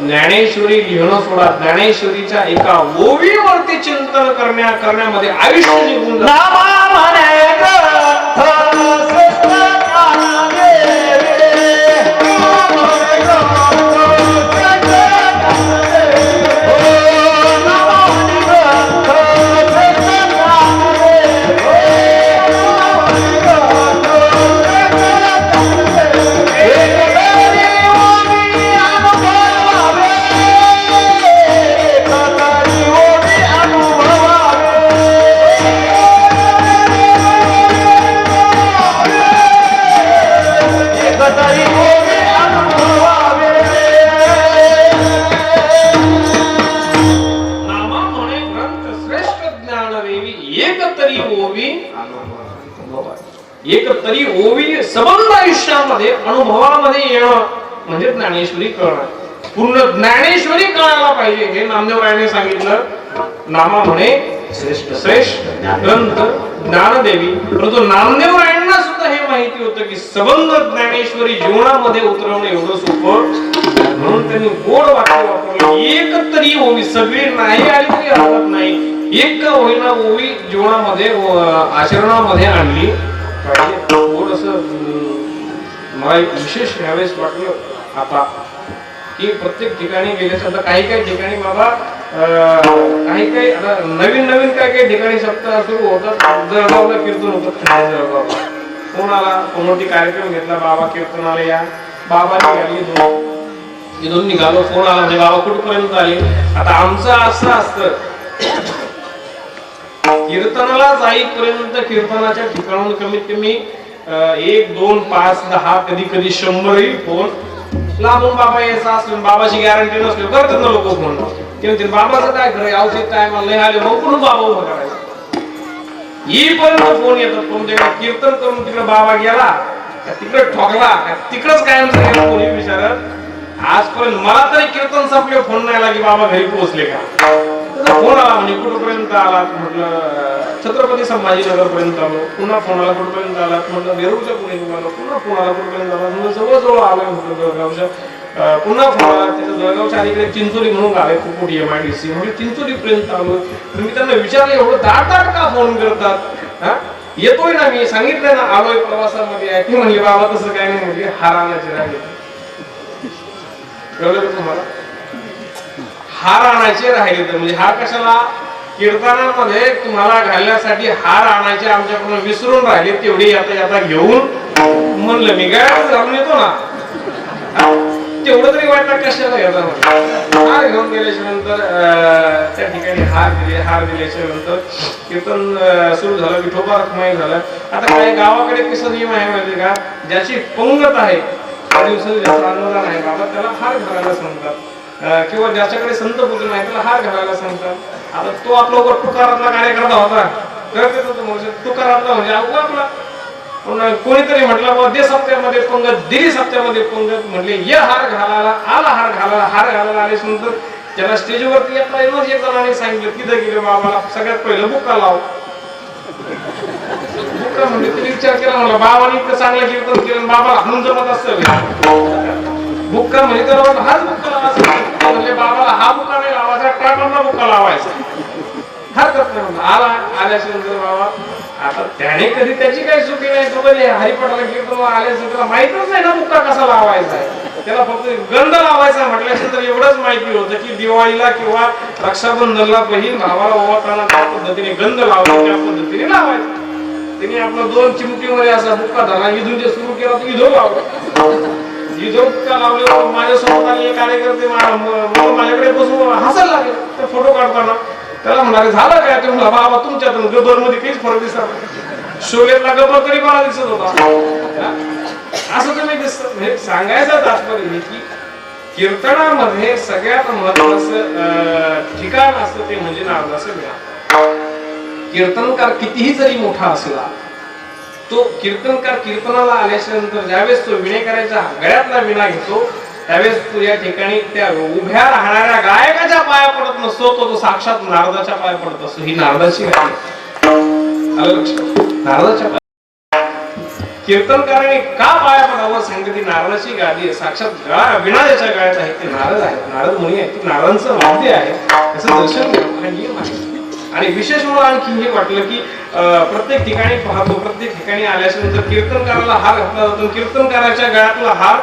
ज्ञानेश्वरी लिहिणं सोडा. ज्ञानेश्वरीच्या एका ओवीवरती चिंतन करण्यामध्ये आयुष्य निघून अनुभवामध्ये येणं म्हणजे ज्ञानेश्वरी कळणं. पूर्ण ज्ञानेश्वरी कळायला पाहिजे हे नामदेव रायाने सांगितलं. नामा म्हणे श्रेष्ठ श्रेष्ठ ग्रंथ ज्ञानदेवी. परंतु नामदेव रायांना सुद्धा हे माहिती होतं की सबंध ज्ञानेश्वरी जीवनामध्ये उतरवणं एवढं सोपं, म्हणून त्यांनी गोड वाक्य वापरलं. एक तरी ओवी, सगळी नाही आली तरी हरकत नाही, एक का होईना ओवी जीवनामध्ये आचरणामध्ये आणली पाहिजे. थोडस मला एक विशेष यावेळेस वाटलं आता की प्रत्येक ठिकाणी गेल्याच्या काही ठिकाणी बाबा काही आता नवीन काही ठिकाणी सप्ताह सुरू होतात. जळगावला कीर्तन होतं, जळगावला कोणाला कोणती कार्यक्रम घेतला, बाबा कीर्तनाला या, बाबा निघाली, इथून निघालो, फोन आला म्हणजे बाबा कुठपर्यंत आले. आता आमचं असं असतं कीर्तनाला जाईपर्यंत कीर्तनाच्या ठिकाणून कमीत कमी 1, 2, 5, 10 कधी 100 फोन लांबून बाबा यायचा असलो, बाबाची गॅरंटी नसली करतात ना लोक फोन. ते म्हणते बाबाचं काय खरं, औषध काय मला नाही आले, मग कुठून बाबा उभं करायचं. येईपर्यंत फोन येतात. पण ते कीर्तन करून तिकडे बाबा गेला, तिकडे ठोकला, तिकडच कायम कोणी विचारत. आजपर्यंत मला तरी कीर्तन संपले फोन नाही आला की बाबा घरी पोहोचले का. फोन आला म्हणजे कुठपर्यंत आलात म्हटलं छत्रपती संभाजीनगर पर्यंत आलो. पुन्हा फोन आला कुठपर्यंत आलात म्हटलं वेरूळच्या पुणे निघालो. पुन्हा फोन आला कुठपर्यंत आला म्हणजे जवळजवळ आलोय म्हटलं जळगावच्या. पुन्हा फोन आला त्याच्या जळगावच्या अलीकडे चिंचोली म्हणून आले खूप मोठी MIDC म्हणजे चिंचोली पर्यंत आलो. तर मी त्यांना विचारलं एवढं दाट का फोन करतात. येतोय ना मी सांगितलं ना आलोय प्रवासामध्ये आहे. ती म्हणली बाबा तसं काय नाही, म्हणजे हार आणायचे राहिले. कळलं का तुम्हाला, हार आणायचे राहिले तर म्हणजे हार कशाला, कीर्तनामध्ये तुम्हाला घालण्यासाठी हार आणायचे आमच्याकडून विसरून राहिले तेवढे आता घेऊन म्हणलं मी काय घालून येतो ना, तेवढं तरी वाटतं कशाला घेता. हार घेऊन गेल्याच्या नंतर त्या ठिकाणी हार दिल्याच्या नंतर कीर्तन सुरू झालं, विठोबा रखमाई झालं. आता काही गावाकडे कसं नियम आहे माहिती का, ज्याची पंगत आहे त्या दिवसाला ज्याचा अनुदान आहे बाबा त्याला हार घालायला सांगतात, किंवा ज्याच्याकडे संत पूजन आहे त्याला हार घालायला सांगतात. आता तो आपला तुकारातला कार्यकर्ता होता, तुकारातला म्हणजे आपला कोणीतरी म्हटलं बाबा दे सप्त्यामध्ये पंगत, दिली सप्त्यामध्ये पंगत, म्हटले ये हार घालायला आला, हार घालायला आले नंतर त्याला स्टेजवरती येत नाही. एक जणांनी सांगितलं तिथं गेले बाबाला सगळ्यात पहिलं बुक्का लाव. बुक्का म्हणजे तिने विचार केला, म्हणला बाबाने इतकं चांगलं कीर्तन केलं बाबाला हाणून जमत असतं. बुक्का म्हणजे त्याला हाच बुक्का लावायचा, म्हणजे बाबाला हा बुक्का नाही लावायचा, टाटांना बुक्का लावायचा. हरकत नाही आला. आल्याच्या नंतर बाबा आता त्याने कधी त्याची काही चुकी नाही, तो कधी हरिपाठाला कीर्तन आल्याचं त्याला माहितच नाही ना बुक्का कसा लावायचा आहे. त्याला फक्त गंध लावायचा म्हटल्यानंतर एवढंच माहिती होतं की दिवाळीला किंवा रक्षाबंधनला बहीण भावाला ओवाळताना त्या पद्धतीने गंध लावतो त्या पद्धतीने लावायचा. तिने आपला 2 चिमटीमध्ये असा बुक्का धरला, इथून जे सुरू केला तो इथं लावला. इथं बुक्का लावल्यावर माझ्यासोबत आले कार्यकर्ते माझ्याकडे बसून हसायला लागले ते फोटो काढताना. त्याला म्हणाले झालं काय, ते म्हणला बाबा तुमच्यात गब्बर मध्ये काहीच फरक दिसत नाही, शोलेतला गब्बर तरी मला दिसत होता. असं तुम्ही दिसत म्हणजे सांगायचं तात्पर्य हे की कीर्तनामध्ये सगळ्यात महत्वाचं ठिकाण असतं ते म्हणजे नारदाचं विना. कीर्तनकार कितीही जरी मोठा असला तो कीर्तनकार कीर्तनाला आल्याच्या नंतर ज्यावेळेस तो विणेकराच्या गळ्यातला विणा घेतो त्यावेळेस तो या ठिकाणी त्या उभ्या राहणाऱ्या गायकाच्या पाया पडत नसतो, तो साक्षात नारदाच्या पाया पडत असतो. ही नारदाची गादी. नारदाच्या पाया कीर्तनकाराने का पाया पडावं सांगते, ती नारदाची गादी आहे. साक्षात विणा ज्याच्या गळ्यात आहे ते नारद आहे, नारद मुनी आहे, ती नारदांचं वाद्य आहे, त्याचं दर्शन घेणं. आणि विशेष मला आणखी हे वाटलं की प्रत्येक ठिकाणी पाहतो, प्रत्येक ठिकाणी आल्याच्या नंतर कीर्तनकाराला हार घातला जातो, कीर्तनकाराच्या गळ्यातला हार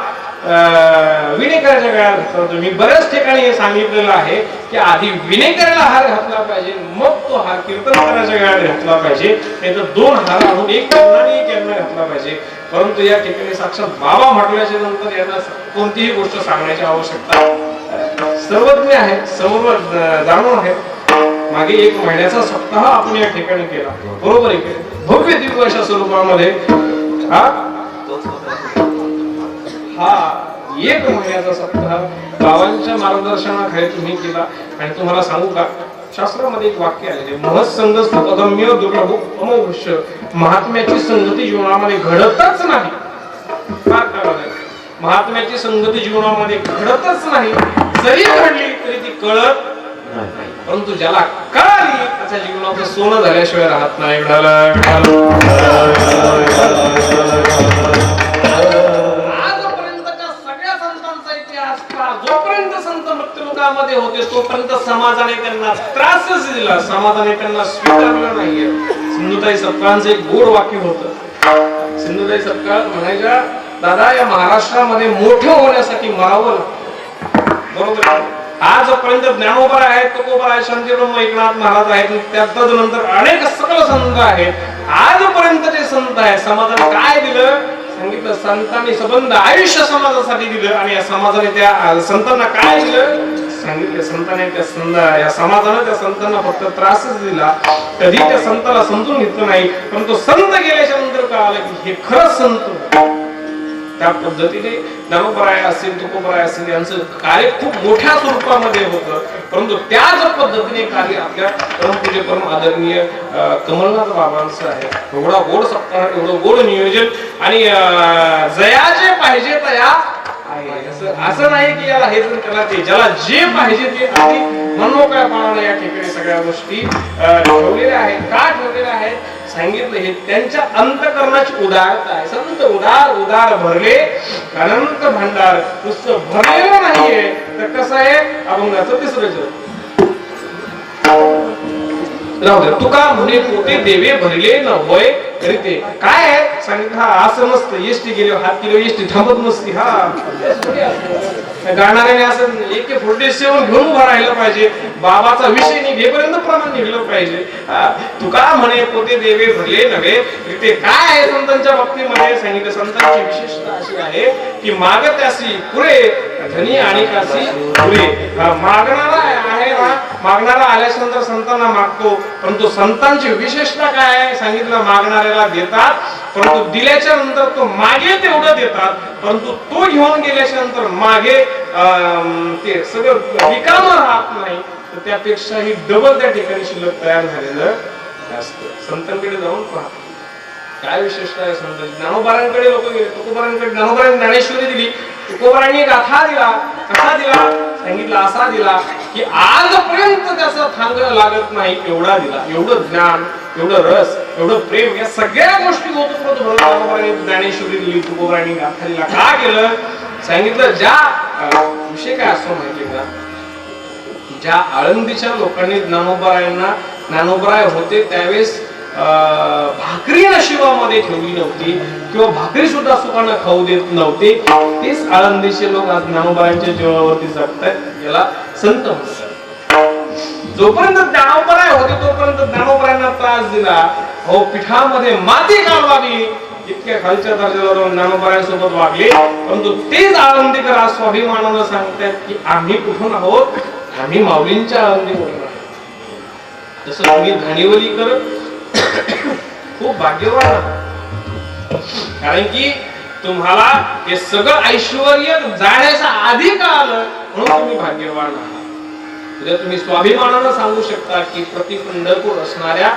विणेकराच्या गळ्यात घातला जातो. मी बऱ्याच ठिकाणी हे सांगितलेलं आहे की आधी विणेकराला हार घातला पाहिजे, मग तो हार कीर्तनकाराच्या गळ्यात घातला पाहिजे. नाही तर 2 हार आणून एक त्यांना घातला पाहिजे. परंतु या ठिकाणी साक्षात बाबा म्हटल्याच्या नंतर यांना कोणतीही गोष्ट सांगण्याची आवश्यकता सर्वज्ञ आहे, सर्व जाणून आहे. मागे 1 महिन्याचा सप्ताह आपण या ठिकाणी केला, बरोबर आहे. भव्य दिव्य अशा स्वरूपामध्ये हा 1 महिन्याचा सप्ताह बाबांच्या मार्गदर्शनाखाली तुम्ही केला. आणि तुम्हाला सांगू का, शास्त्रामध्ये एक वाक्य आहे, महत्संग अगम्य दुर्लभ अमोघ महात्म्याची संगती जीवनामध्ये घडतच नाही. फार महात्म्याची संगती जीवनामध्ये घडतच नाही, जरी घडली तरी ती कळत नाही. परंतु ज्याला कळाली त्याच्या जीवनाचं सोनं झाल्याशिवाय राहत नाही. आजपर्यंतच्या सगळ्या संतांचा इतिहास जोपर्यंत संत मृत्युमुखामध्ये होते तोपर्यंत समाजाने त्यांना त्रासच दिला, समाजाने त्यांना स्वीकारलं नाहीये. सिंधुताई सपकाळांचं एक गोड वाक्य होतं. सिंधुताई सपकाळ म्हणायच्या, दादा या महाराष्ट्रामध्ये मोठं होण्यासाठी मरावं लागतं. बरोबर आहे. आजपर्यंत ज्ञानोबा आहेत, तुकोबा आहेत, शांतीब्रह्म एकनाथ महाराज आहेत, त्यानंतर अनेक सकल संत आहेत. आजपर्यंत जे संत आहेत समाजाने काय दिलं सांगितलं, संतांनी संबंध आयुष्य समाजासाठी दिलं आणि या समाजाने त्या संतांना काय दिलं सांगितलं. संतांनी या समाजाने त्या संतांना फक्त त्रासच दिला, कधी त्या संताला समजून घेतलं नाही. परंतु संत गेल्याच्या नंतर कळालं की हे खरंच संत. त्या पद्धतीने ज्ञानोबराय असतील, तुकोबराय असतील यांचं कार्य खूप मोठ्या स्वरूपामध्ये होतं. परंतु त्याच पद्धतीने कार्य आपल्या परमपूज्य परम आदरणीय कमलनाथ बाबांचं आहे. एवढा गोड सप्ताह, एवढं गोड नियोजन आणि जयाचे पाहिजे तया असं नाही की याला हे त्याला ते, ज्याला जे पाहिजे ते अगदी मनोकळेपणाने या ठिकाणी सगळ्या गोष्टी ठेवलेल्या आहेत. का ठेवलेल्या आहेत सांगितलं, हे त्यांच्या अंतकरणाची उदारता आहे. संत उदार उदार भरले अनंत भंडार. नुसतं भरलेलं नाहीये तर कसं आहे अभंगाचं तिसरं जग. तुका म्हणे पोते देवे भरले न होय करीते. काय आहे सांगितलं, हा असं नसतं एसटी गेलो हात किलो एसटी थांबत नसती. हा गाणाऱ्याने असं AK-47 घेऊन उभा राहिलं पाहिजे, बाबाचा विषय निघेपर्यंत प्रमाण निघलं पाहिजे. तुका म्हणे पोते देवे भरले नव्हे ते काय आहे संतांच्या बाबतीमध्ये सांगितलं. संतांची विशेषता अशी आहे की मागत्यासी पुरे धनी आणि कासी पुरे. मागणारा आहे ना, मागणारा आल्याच्या नंतर संतांना मागतो, परंतु संतांची विशेषता काय आहे सांगितलं, मागणाऱ्याला देतात परंतु दिल्याच्या नंतर तो मागे तेवढं देतात, परंतु तो घेऊन गेल्याच्या नंतर मागे ते सगळं रिकाम राहत नाही. तर त्यापेक्षाही डबल त्या ठिकाणी शिल्लक तयार झालेलं असतं. संतांकडे जाऊन पहा काय विशेषता आहे संतांची. ज्ञानोबारांकडे लोक गेले, तुकोबारांकडे ज्ञानोबारांनी ज्ञानेश्वरी दिली, तुकोबारांनी गाथा दिला. कसा दिला सांगितलं, असा दिला की आजपर्यंत त्याचा थांग लागत नाही एवढा दिला. एवढं ज्ञान, एवढं रस, एवढं प्रेम या सगळ्या गोष्टी ज्ञानोबारांनी ज्ञानेश्वरी दिली, तुकोबारांनी गाथा दिला. का केलं सांगितलं, ज्या विषय काय असतो माहिती का, ज्या आळंदीच्या लोकांनी ज्ञानोबराय होते त्यावेळेस भाकरी नशिबामध्ये ठेवली नव्हती किंवा भाकरी सुद्धा सुखानं खाऊ देत नव्हते, तेच आळंदीचे लोक आज ज्ञानोबरायांच्या जीवावरती जगतायत. याला संत म्हणतात. जोपर्यंत ज्ञानोबराय होते तोपर्यंत ज्ञानोबरायांना त्रास दिला. हो पिठामध्ये माती घालवावी इतक्या खालच्या दर्जावर ज्ञानोबरायांसोबत वागले. परंतु तेच आळंदीकर आज स्वाभिमानानं सांगतात की आम्ही कुठून आहोत, आम्ही माऊलींच्या आळंदीवरून आहोत. जसं तुम्ही धानिवलीकर खूप भाग्यवान, कारण की तुम्हाला हे सगळं ऐश्वर जाण्याचा आधी कळालं म्हणून तुम्ही भाग्यवान आहात. उद्या तुम्ही स्वाभिमानानं सांगू शकता की प्रति पंढरपूर असणाऱ्या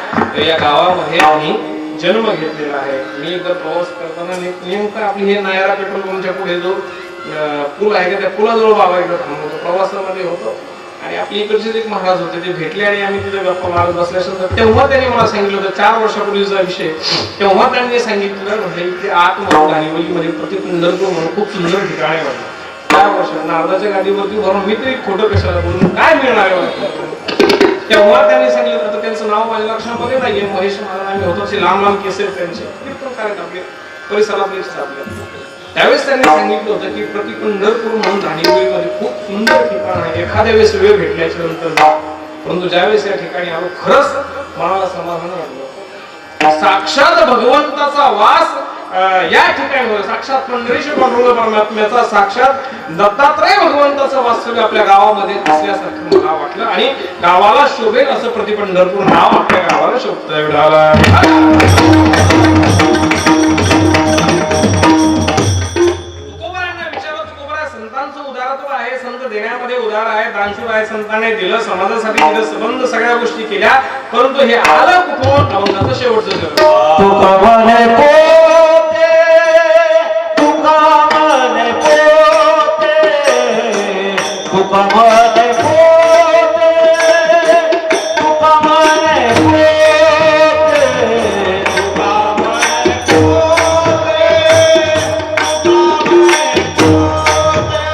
या गावामध्ये आम्ही जन्म घेतलेला आहे. मी एकदा प्रवास करताना नेमकं आपली हे नायरा पेट्रोल पंपच्या पुढे जो पूल आहे का त्या पुलाजवळ बाबा एकदा थांबवतो, प्रवासामध्ये होतो आणि आपली इकडचे एक महाराज होते, ते भेटले आणि आम्ही तिथे गप्पा मारत बसल्यानंतर तेव्हा त्यांनी मला सांगितलं होतं 4 वर्षापूर्वीचा विषय. तेव्हा त्यांनी सांगितलं म्हणजे इथे आतमध्ये धानिवलीमध्ये प्रति पंढरपूर म्हणून खूप सुंदर ठिकाण आहे. 4 वर्ष नारदाच्या गाडीवरती भरून मी तरी खोटं कशाला बोलून काय मिळणार आहे. तेव्हा त्यांनी सांगितलं होतं, त्यांचं नाव माझ्या लक्षामध्ये नाहीये, महेश महाराज आम्ही होतो, असे लांब लांब केस आहेत त्यांचे, कीर्तन कार्य आपले परिसरातले आपल्या. त्यावेळेस त्यांनी सांगितलं होतं की प्रति पंढरपूर म्हणून धानिवलीमध्ये खूप सुंदर ठिकाण आहे, एखाद्या वेळेस वेळ भेटल्याच्या नंतर जा. परंतु ज्यावेळेस या ठिकाणी आलो खरंच मनाला समाधान वाटलं. साक्षात भगवंताचा वास या ठिकाणी, साक्षात पंढरीश्वर पांडुरंग परमात्म्याचा, साक्षात दत्तात्रय भगवंताचं वास्तव्य आपल्या गावामध्ये असल्यासारखं मला वाटलं आणि गावाला शोभेल असं प्रति पंढरपूर नाव आपल्या गावाला शोभतं. एवढा देण्यामध्ये उदार आहे, दानशूर आहे, संतांनी दिलं, समाजासाठी दिलं, संबंध सगळ्या गोष्टी केल्या, परंतु हे आलं कुठून अभंगाचं शेवटचं जग. तुका म्हणे पोते, तुका म्हणे पोते, तुका म्हणे पोते, तुका म्हणे पोते,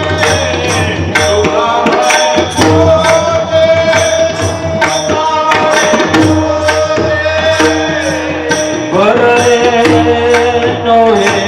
तुका म्हणे भरले नोहे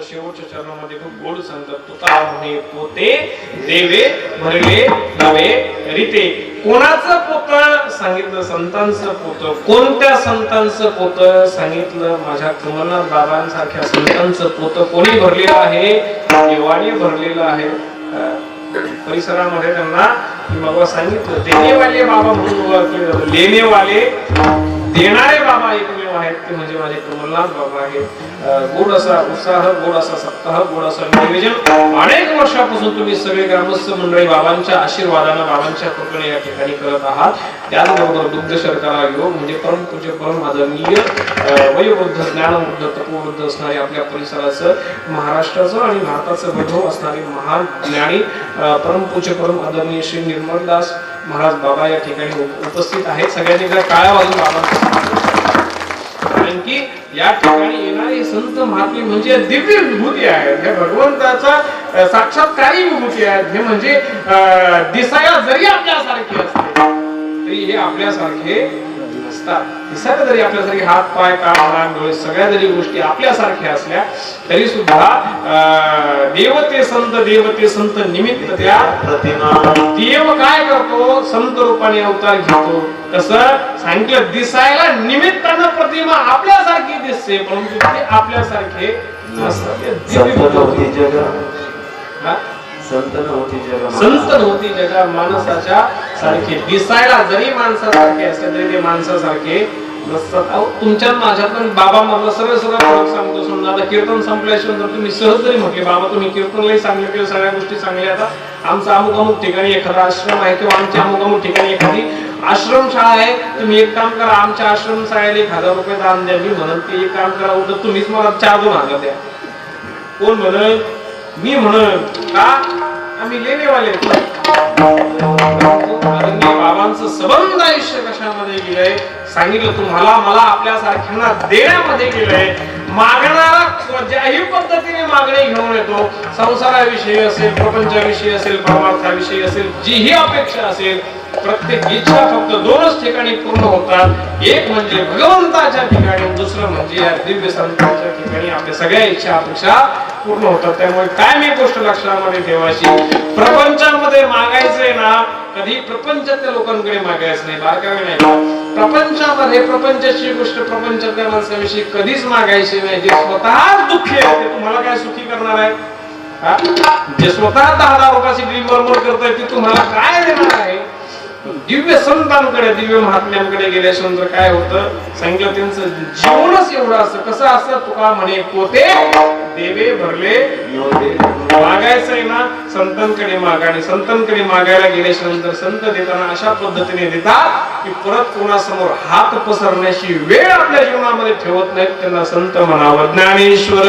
शेवटच्या चरणामध्ये खूप गोड सांगतात. तुका म्हणे पोते देवे भरले नवे रीते. कोणाचं पोत सांगितलं? संतांचं पोत. कोणत्या संतांचं पोत सांगितलं? माझ्या कमलनाथ बाबांसारख्या संतांचं पोत कोणी भरलेलं आहे? देवाने भरलेलं आहे. परिसरामध्ये त्यांना बाबा सांगितलं देणेवाले बाबा म्हणून ओळखले जातात. लेणेवाले देणारे बाबा एकमेव आहेत ते म्हणजे माझे कमलनाथ बाबा आहेत. गोड असा उत्साह, गोड असा सप्ताह, गोड असं निवेदन अनेक वर्षापासून तुम्ही सगळे ग्रामस्थ मंडळी बाबांच्या आशीर्वादानं, बाबांच्या कृपेने या ठिकाणी करत आहात. त्याचबरोबर दुग्ध शर्करा योग म्हणजे परम पूज्य परम आदरणीय वयोवृद्ध, ज्ञानवृद्ध, तपोवृद्ध असणारे आपल्या परिसराचं, महाराष्ट्राचं आणि भारताचं वैभव असणारे महान ज्ञानी परम पूज्य परम आदरणीय श्री निर्मलदास महाराज बाबा या ठिकाणी उपस्थित आहेत. सगळ्यांनी जर काळ्या वाजून बाबा, कारण की या ठिकाणी येणारे संत महात्मे म्हणजे दिव्य विभूती आहेत. हे भगवंताचा साक्षात्कारी विभूती आहेत. हे म्हणजे दिसायला जरी आपल्यासारखे असते तरी हे आपल्यासारखे नसतात. दिसायला जरी आपल्यासारखे हात पाय कान नाक डोळे सगळ्या जरी गोष्टी आपल्यासारख्या असल्या तरी सुद्धा देवते संत निमित्त त्या प्रतिमा. देव काय करतो? संत रूपाने अवतार घेतो. कसं सांगितलं? दिसायला निमित्तानं प्रतिमा आपल्यासारखी दिसते परंतु ते आपल्यासारखे नसतात. संत नव्हती जगा माणसाच्या सारखे. दिसायला जरी माणसासारखे असले तरी ते माणसासारखे नसतात. अहो तुमच्या माझ्यातून बाबा मला सगळं फरक सांगतो. समजा आता कीर्तन संपल्याशिवाय तुम्ही सहज जरी म्हटले बाबा तुम्ही कीर्तनलाही सांगितलं किंवा सगळ्या गोष्टी सांगल्या, आता आमचा अमुक अमुक ठिकाणी एखादा आश्रम आहे किंवा आमच्या अमुक अमुक ठिकाणी एखादी आश्रमशाळा आहे, तुम्ही एक काम करा आमच्या आश्रम शाळेला 1000 रुपये दान द्या. मी म्हणत ते एक काम करा उलट तुम्हीच मला 4-2 द्या. कोण म्हणत? मी म्हणत. का? आम्ही लेणेवाले. बाबांचं सबंध आयुष्य कशामध्ये गेलंय सांगितलं तुम्हाला, मला आपल्यासारख्यांना देण्यामध्ये गेलंय. मागणारा ज्याही पद्धतीने मागणी घेऊन येतो, संसाराविषयी असेल, प्रपंचाविषयी असेल, परमार्थाविषयी असेल, जीही अपेक्षा असेल, प्रत्येक इच्छा फक्त दोनच ठिकाणी पूर्ण होतात. एक म्हणजे भगवंताच्या ठिकाणी, दुसरं म्हणजे या दिव्य संतांच्या ठिकाणी आपल्या सगळ्या इच्छा अपेक्षा पूर्ण होतात. त्यामुळे काय मी गोष्ट लक्षामध्ये ठेवायची, प्रपंचामध्ये मागायचंय ना, कधी प्रपंचातल्या लोकांकडे मागायचं नाही, बारकावे नाही. प्रपंचामध्ये प्रपंचाची गोष्ट प्रपंचातल्या माणसाविषयी कधीच मागायची नाही. जे स्वतःच दुःखी आहे ते तुम्हाला काय सुखी करणार आहे? जे स्वतः 10,000 रुपयाची ड्रीम बरोबर करताय ते तुम्हाला काय देणार आहे? दिव्य संतांकडे, दिव्य महात्म्यांकडे गेल्यानंतर काय होतं सांगितलं, त्यांचं जीवनच एवढं असं. कसं असं? तुका म्हणे पोते देवे भरले मागायचंय ना, संतांकडे मागा. आणि संतांकडे मागायला गेल्यानंतर संत देताना अशा पद्धतीने देतात की परत कोणासमोर हात पसरण्याची वेळ आपल्या जीवनामध्ये ठेवत नाहीत. त्यांना संत म्हणावं. ज्ञानेश्वर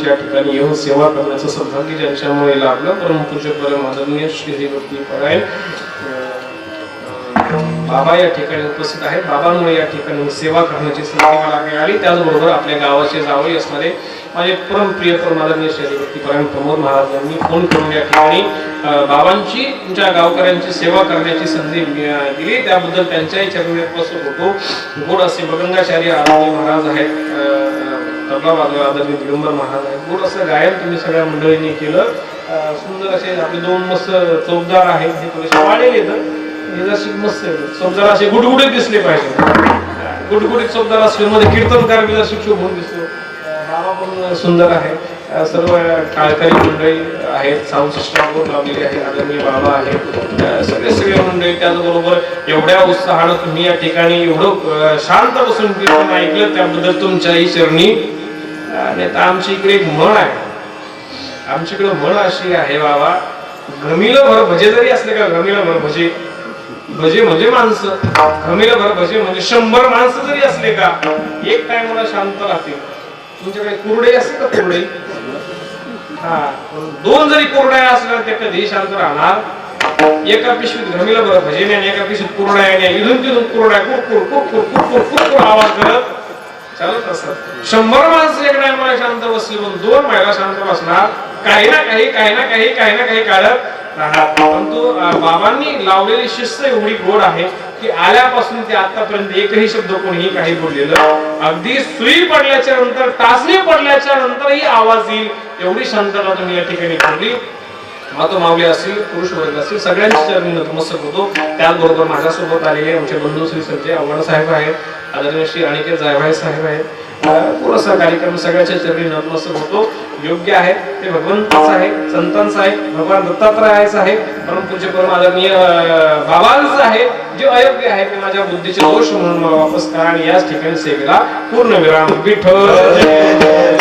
या ठिकाणी येऊन सेवा करण्याचं सौभाग्य ज्यांच्यामुळे लाभलं, परमपूज्य परम आदरणीय श्री भक्ती परायण बाबा या ठिकाणी उपस्थित आहेत. बाबांमुळे या ठिकाणी सेवा करण्याची संधी मला मिळाली. त्याचबरोबर आपल्या गावाचे जावई असणारे माझे परमप्रिय परम आदरणीय श्री भक्ती परायण प्रमोद महाराज यांनी फोन करून या ठिकाणी बाबांची, तुमच्या गावकऱ्यांची सेवा करण्याची संधी दिली. त्याबद्दल त्यांच्याही चरणी नतमस्तक होतो. गोड असे बगंगाचार्य आदरणीय महाराज आहेत, तबला वाजवा आदरणीय दिगंबर महाराज आहेत. गोड असं गायन तुम्ही सगळ्या मंडळींनी केलं. सुंदर असे आपले 2 मस्त चौकदार आहेत, हे थोडेसे वाढेल येतं, हे जसे मस्त चौकदार असे गुडगुडीत दिसले पाहिजे. गुडगुडीत चौकदार असले मध्ये कीर्तनकार बी जसे शुभ होऊन दिसतो. बाबा पण सुंदर आहे. सर्व टाळकरी मंडळी आहेत, साऊंड सिस्टम लावलेली आहे, आदरणीय बाबा आहेत, सगळे मंडळी. त्याचबरोबर एवढ्या उत्साहानं तुम्ही या ठिकाणी एवढं शांत बसून कीर्तन ऐकलं, त्याबद्दल तुमच्याही चरणी. आणि आता आमच्या इकडे एक म्हण आहे, आमच्याकडे म्हण अशी आहे बाबा, घमिलं भर भजे जरी असले का, घमिलं भर भजे, भजे म्हणजे माणसं, घमिलं भर भजे म्हणजे 100 माणसं जरी असले का एक टाइमला शांत राहतील. तुमच्याकडे कुरडे असते का? कुरडे, हा, 2 जरी कुरड्या असल्या ते कधी शांत राहणार? एका पिशवीत घमिला बरं भजेने आणि एका पिशवीत कुरड्या आहे, इथून तिथून कुरड्या कुरकुर कुरकुर कुरकुर कुरकुर आवाज करत चालत असत. 100 माणसं एक टाइमला शांत बसली, पण 2 महिला शांत बसणार, काही ना काही काढत राहणार. परंतु बाबांनी लावलेली शिस्त एवढी गोड आहे की आल्यापासून ते आतापर्यंत एकही शब्द कोणीही काही बोललेलं, अगदी सुई पडल्याच्या नंतर, टाचणी पडल्याच्या नंतरही आवाज येईल एवढी शांतता तुम्ही या ठिकाणी ठेवली. मातो माऊली असतील, पुरुष वर्ग असतील, सगळ्यांच्या चरणी नतमस्तक होतो. त्याचबरोबर माझ्यासोबत आलेले आमचे बंधू श्री संजय आव्हाड साहेब आहेत, आदरणीय श्री अनिकेत जायभाई साहेब आहेत. पुरसा कार्यक्रम सगळ्याच्या चरणी नतमस्तक होतो. योग्य आहे ते भगवंताचं आहे, संतांचं आहे, भगवान दत्तात्रयाचं आहे, परमपूज्य परम आदरणीय बाबांचं आहे. जे अयोग्य आहे ते माझ्या बुद्धीचे दोष म्हणून मला वापस करा आणि याच ठिकाणी सेवेला पूर्ण विराम. विठ्ठल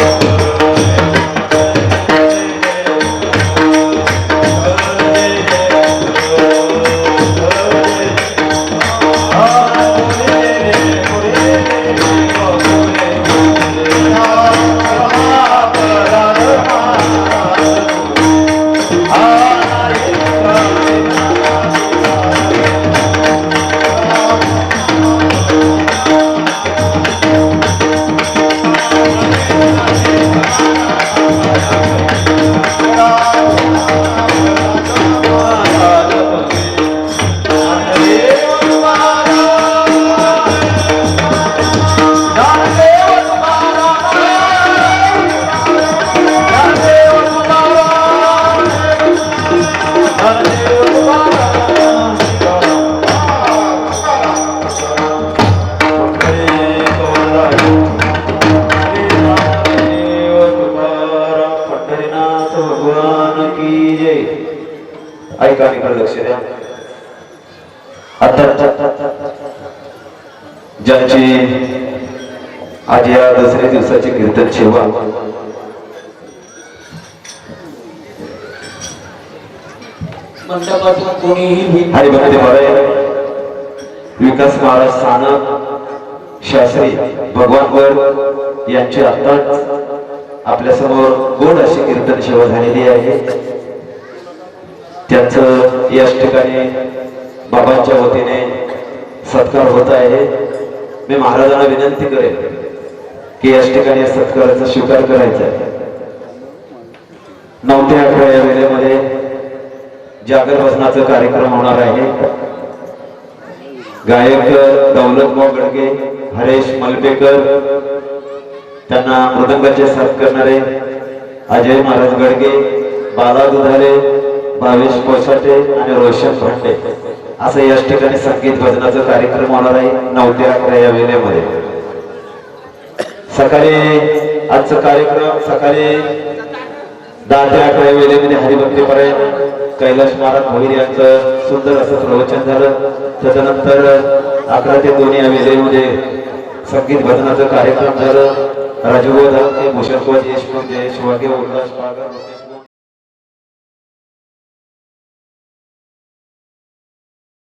आता ज्यांची आज या दसऱ्या दिवसाची कीर्तन सेवा मंडपातून कोणीही हरिभक्ती महाराज विकास महाराज स्थानक शास्त्री भगवानगड यांची आत्ताच आपल्या समोर गोड अशी कीर्तन सेवा झालेली आहे. त्यांचं याच ठिकाणी बाबांच्या वतीने सत्कार होत आहे. मी महाराजांना विनंती करेन की याच ठिकाणी या सत्काराचा स्वीकार करायचा आहे. 9 ते 11 या वेळेमध्ये जागर भजनाचा कार्यक्रम होणार आहे. गायक दौलतभाऊ गडगे, हरेश मलपेकर, त्यांना मृदंगाचे साथ करणारे अजय महाराज गडगे, बाला दुधारे, भावेश कोसाटे आणि रोशन भांडे असं याच ठिकाणी संगीत भजनाचा कार्यक्रम होणार आहे 9 ते 11 या वेळेमध्ये. सकाळी आजचा कार्यक्रम सकाळी 10 ते 11 या वेळेमध्ये हरिभक्ती पर्यंत कैलाश महाराज भोईर यांचं सुंदर असं प्रवचन झालं. त्याच्यानंतर 11 ते 2 या वेळेमध्ये संगीत भजनाचं कार्यक्रम झालं. राजगोपाल भूषण देशमुख, जयेश वाघे, उल्हास पागर,